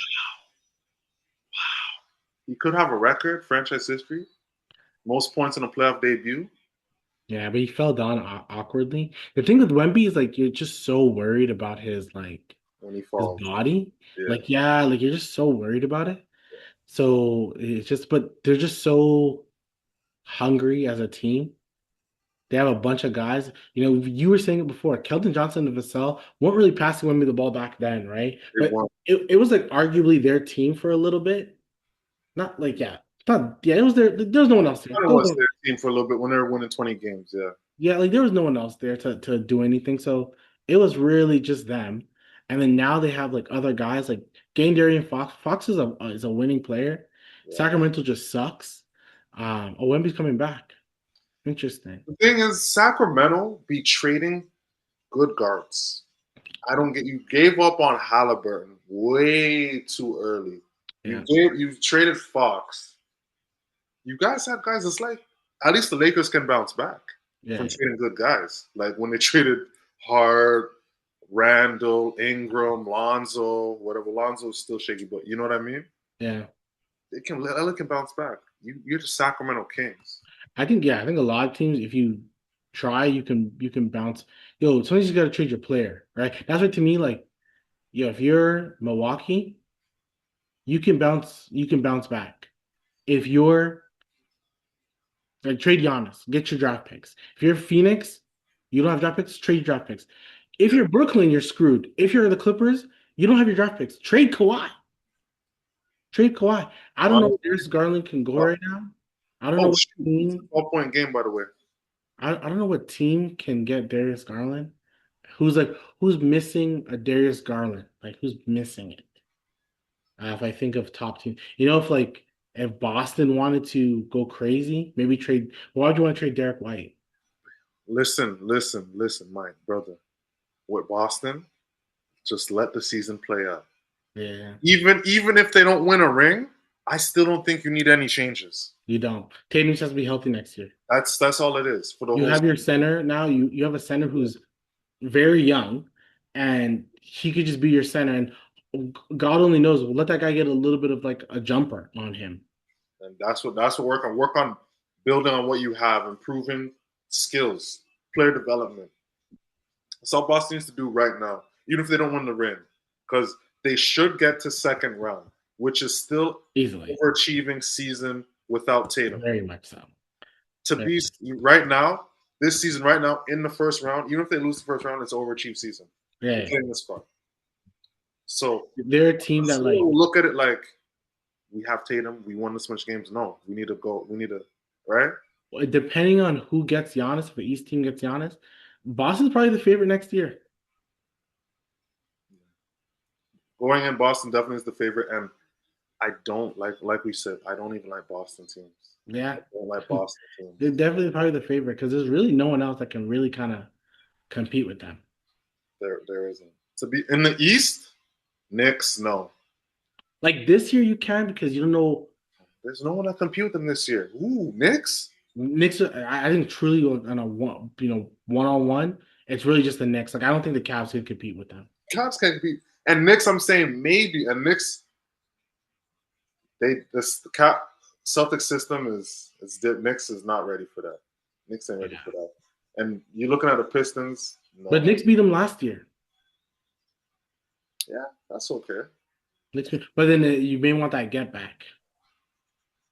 He could have a record, franchise history, most points in a playoff debut Yeah, but he fell down awkwardly. The thing with Wemby is like you're just so worried about when he his falls. body. Yeah, Like yeah, like you're just so worried about it. So it's just but they're just so hungry as a team. They have a bunch of guys. You know, you were saying it before. Keldon Johnson and Vassell weren't really passing Wemby the ball back then, right? they But won. it was like arguably their team for a little bit. Not like yeah, not yeah. It was there was no one else there. Kind of was their team for a little bit when they were winning 20 games. Yeah, Yeah, like there was no one else there to do anything. So it was really just them. And then now they have like other guys like Darian Fox. Fox is a winning player. yeah. Sacramento just sucks. Wemby's coming back. Interesting. The thing is, Sacramento be trading good guards. I don't get. You gave up on Halliburton way too early. Yeah, You traded Fox. You guys have guys. It's like at least the Lakers can bounce back yeah, from trading good guys. Like when they traded Hart, Randall, Ingram, Lonzo, whatever. Lonzo's still shaky, but you know what I mean. yeah. They can. LA can bounce back. You're the Sacramento Kings. I think a lot of teams, if you try, you can bounce. Yo, sometimes you gotta trade your player, right? That's why to me, like, yo, if you're Milwaukee, you can bounce back. If you're like trade Giannis, get your draft picks. If you're Phoenix, you don't have draft picks, trade your draft picks. If you're Brooklyn, you're screwed. If you're the Clippers, you don't have your draft picks. Trade Kawhi. Trade Kawhi. I don't know where Honestly, Darius Garland can go right now. I don't know oh what shoot, it's a team. 12-point game by the way. I don't know what team can get Darius Garland. Who's missing a Darius Garland? Like who's missing it? If I think of top team, if Boston wanted to go crazy, maybe trade. Why would you want to trade Derek White? Listen, my brother. With Boston, just let the season play out. Yeah, Even if they don't win a ring, I still don't think you need any changes. you don't. Tatum just has to be healthy next year. That's all it is for the You whole have your season. center now. You have a center who's very young, and he could just be your center. And God only knows. Let that guy get a little bit of like a jumper on him. And that's what work on building on what you have, improving skills, player development. That's all Boston needs to do right now, even if they don't win the ring, because they should get to second round, which is still Easily, overachieving season without Tatum. very much so. To Very be right now, this season right now in the first round, even if they lose the first round, it's overachieved season. Yeah, They're yeah. getting this far. So They're a team that like look at it like we have Tatum, we won this much games. No, we need to go. We need to right. depending on who gets Giannis, if the East team gets Giannis, Boston's probably the favorite next year. Going in Boston definitely is the favorite, and I don't like we said, I don't even like Boston teams. Yeah, I don't like Boston they're teams. definitely probably the favorite because there's really no one else that can really kind of compete with them. There isn't. To be in the East, Knicks, no. Like this year, you can because you don't know. There's no one that compete with them this year. Ooh, Knicks? Knicks, I think truly on a one on one, it's really just the Knicks. Like I don't think the Cavs can compete with them. Cavs can't compete. And Knicks, I'm saying maybe. And Knicks, the cap Celtic system Knicks is not ready for that. Knicks ain't ready Yeah, for that. And you're looking at the Pistons, but no. Knicks beat them last year. Yeah, that's okay. But then you may want that get back.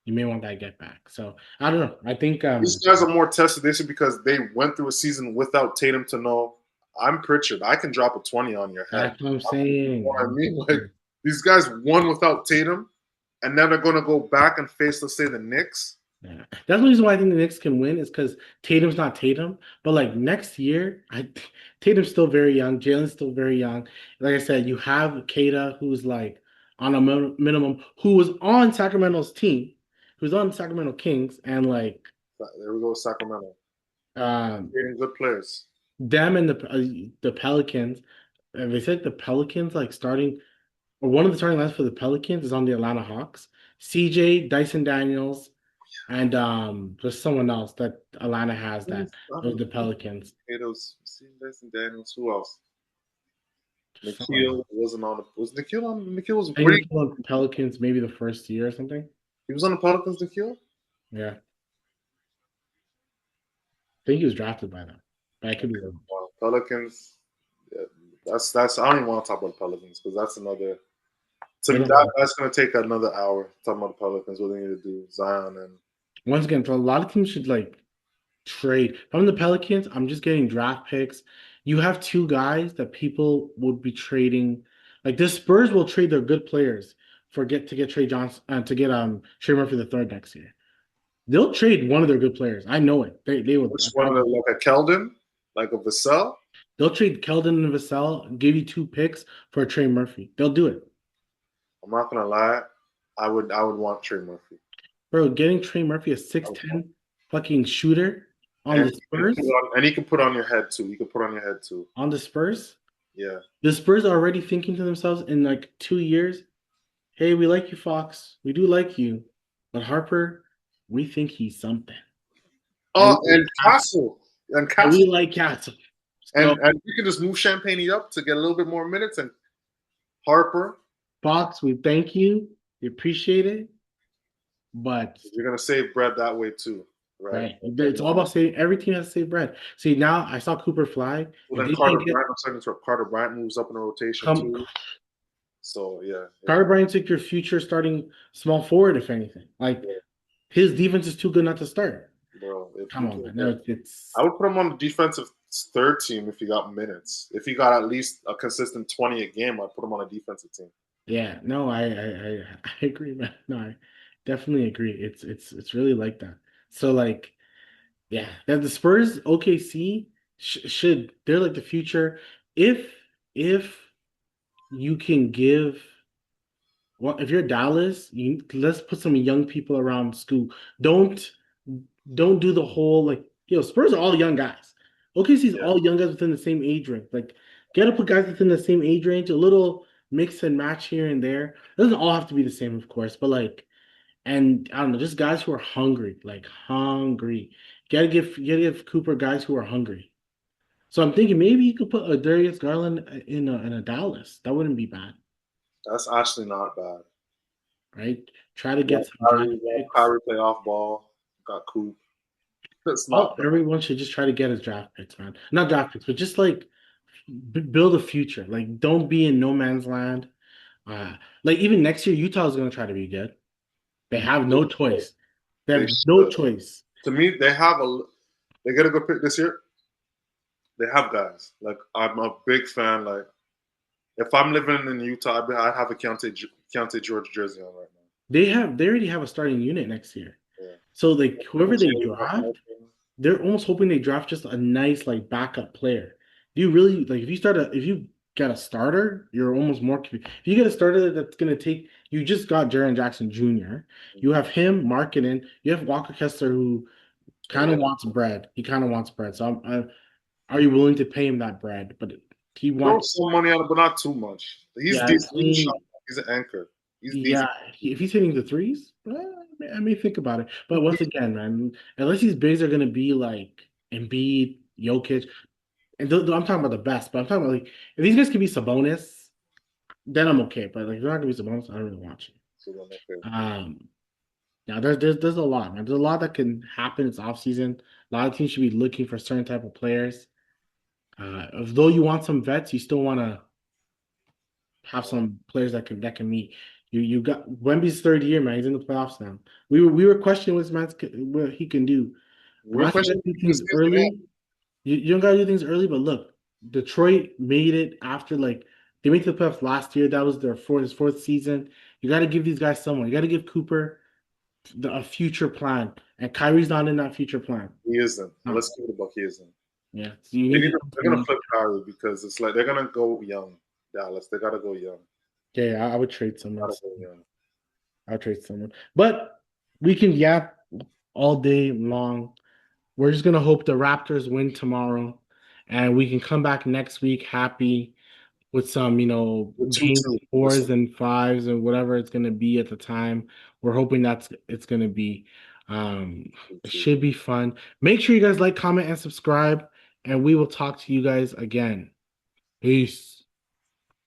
You may want that get back. So I don't know. I think These guys are more tested this year because they went through a season without Tatum to know I'm Pritchard. I can drop a 20 on your head. that's what I'm You know saying. what I mean? Like these guys won without Tatum, and now they're gonna go back and face, let's say, the Knicks. Yeah. That's the reason why I think the Knicks can win is because Tatum's not Tatum. But like next year, Tatum's still very young. Jalen's still very young. Like I said, you have Kata, who's like on a minimum, who was on Sacramento's team, who's on Sacramento Kings, and like There we go, Sacramento. um Getting good players. them and the Pelicans. They said the Pelicans like starting or one of the starting lines for the Pelicans is on the Atlanta Hawks. CJ, Dyson Daniels, and there's someone else that Atlanta has that was the Pelicans. Potatoes, Jason Daniels. Who else? Someone else. Nikhil wasn't on. Was Nikhil on? Nikhil was I think pretty. he was on Pelicans maybe the first year or something. He was on the Pelicans. Nikhil. Yeah, I think he was drafted by them, but I could be wrong. Wow. Pelicans. Yeah, that's. I don't even want to talk about the Pelicans because that's another. To They me, don't have that's going to take another hour talking about the Pelicans. What they need to do, Zion and once again, so a lot of teams should like trade. If I'm the Pelicans, I'm just getting draft picks. You have two guys that people would be trading. Like the Spurs will trade their good players for get Trey Johnson to get Trey Murphy the third next year. They'll trade one of their good players. I know it. They would. which one? Like a Keldon, like a Vassell. They'll trade Keldon and Vassell, give you two picks for Trey Murphy. They'll do it. I'm not gonna lie. I would want Trey Murphy. Bro, getting Trey Murphy a 6'10 fucking shooter on the Spurs, And he can put on your head too. You can put on your head too. on the Spurs, Yeah. the Spurs are already thinking to themselves in like 2 years, hey, we like you, Fox. We do like you. But Harper, we think he's something. And Oh, we like and Castle. Castle. And And we Castle. like Castle. So And you can just move Champagne up to get a little bit more minutes. And Harper, Fox, we thank you. We appreciate it. But you're gonna save bread that way too, right? right, it's all about saving. Every team has to save bread. See, now I saw Cooper fly. Well, If then they can't get I'm starting to Carter Bryant moves up in the rotation come too. So yeah, Carter Bryant's like your future starting small forward, if anything. Like yeah, his defense is too good not to start. bro. If Come you on, can man. get, No, it's I would put him on the defensive third team if he got minutes. If he got at least a consistent 20 a game, I'd put him on a defensive team. yeah. No, I agree, man. No, I definitely agree. It's really like that. So like, yeah, that the Spurs OKC should they're like the future. If if you can give well, if you're Dallas, let's put some young people around school. Don't don't do the whole like Spurs are all young guys. OKC's Yeah, all young guys within the same age range. Like gotta put guys within the same age range, a little mix and match here and there. It doesn't all have to be the same, of course, but like and I don't know, just guys who are hungry, like hungry. You gotta give Cooper guys who are hungry. So I'm thinking maybe you could put a Darius Garland in a Dallas. That wouldn't be bad, that's actually not bad. right? Try to get Let some draft picks. Kyrie play off ball. Got Coop. That's Oh, not bad. everyone should just try to get his draft picks, man. Not draft picks, but just like build a future. Like, don't be in no man's land. Like even next year, Utah is going to try to be good. They have no choice. They They have no should. choice. To me, they get a good pick this year. They have guys. Like I'm a big fan. Like if I'm living in Utah, I'd have a Keontae George jersey on right now. They already have a starting unit next year. Yeah. So like whoever they Jay Martin. draft, they're almost hoping they draft just a nice like backup player. Do you really like if you get a starter, you're almost more if you get a starter that's gonna take you just got Jaren Jackson Jr. You have him marketing, you have Walker Kessler who kind of Yeah. wants bread. He kind of wants bread. So are you willing to pay him that bread? But he Throw wants some money on it, but not too much. He's yeah, decent. I mean He's an anchor. He's yeah, decent. if he's hitting the threes, I may think about it. But once again, man, unless these bigs are gonna be like Embiid, Jokic, and I'm talking about the best, but I'm talking about like if these guys can be Sabonis, then I'm okay. But like if they're not gonna be Sabonis, I don't really watch So then, okay. it. Now there's a lot, man. There's a lot that can happen. It's off season. A lot of teams should be looking for certain type of players. Though you want some vets, you still want to have some players that can meet. You got Wemby's third year, man. He's in the playoffs now. We were questioning what he can do. I'm We're not saying questioning do this things early. You don't gotta do things early, but look, Detroit made it after like they made the playoffs last year. That was his fourth season. You got to give these guys someone. You got to give Cooper a future plan, and Kyrie's not in that future plan. He isn't. No. Let's give it a buck. He isn't. Yeah, so you need They're gonna flip Kyrie because it's like they're gonna go young. Dallas. They gotta go young. yeah, I would trade someone. Gotta go young. I'll trade someone. But we can yap all day long. We're just gonna hope the Raptors win tomorrow. and we can come back next week happy with some, With two game two. fours and fives and whatever it's gonna be at the time. We're hoping it's gonna be. It should be fun. Make sure you guys like, comment, and subscribe, and we will talk to you guys again. Peace.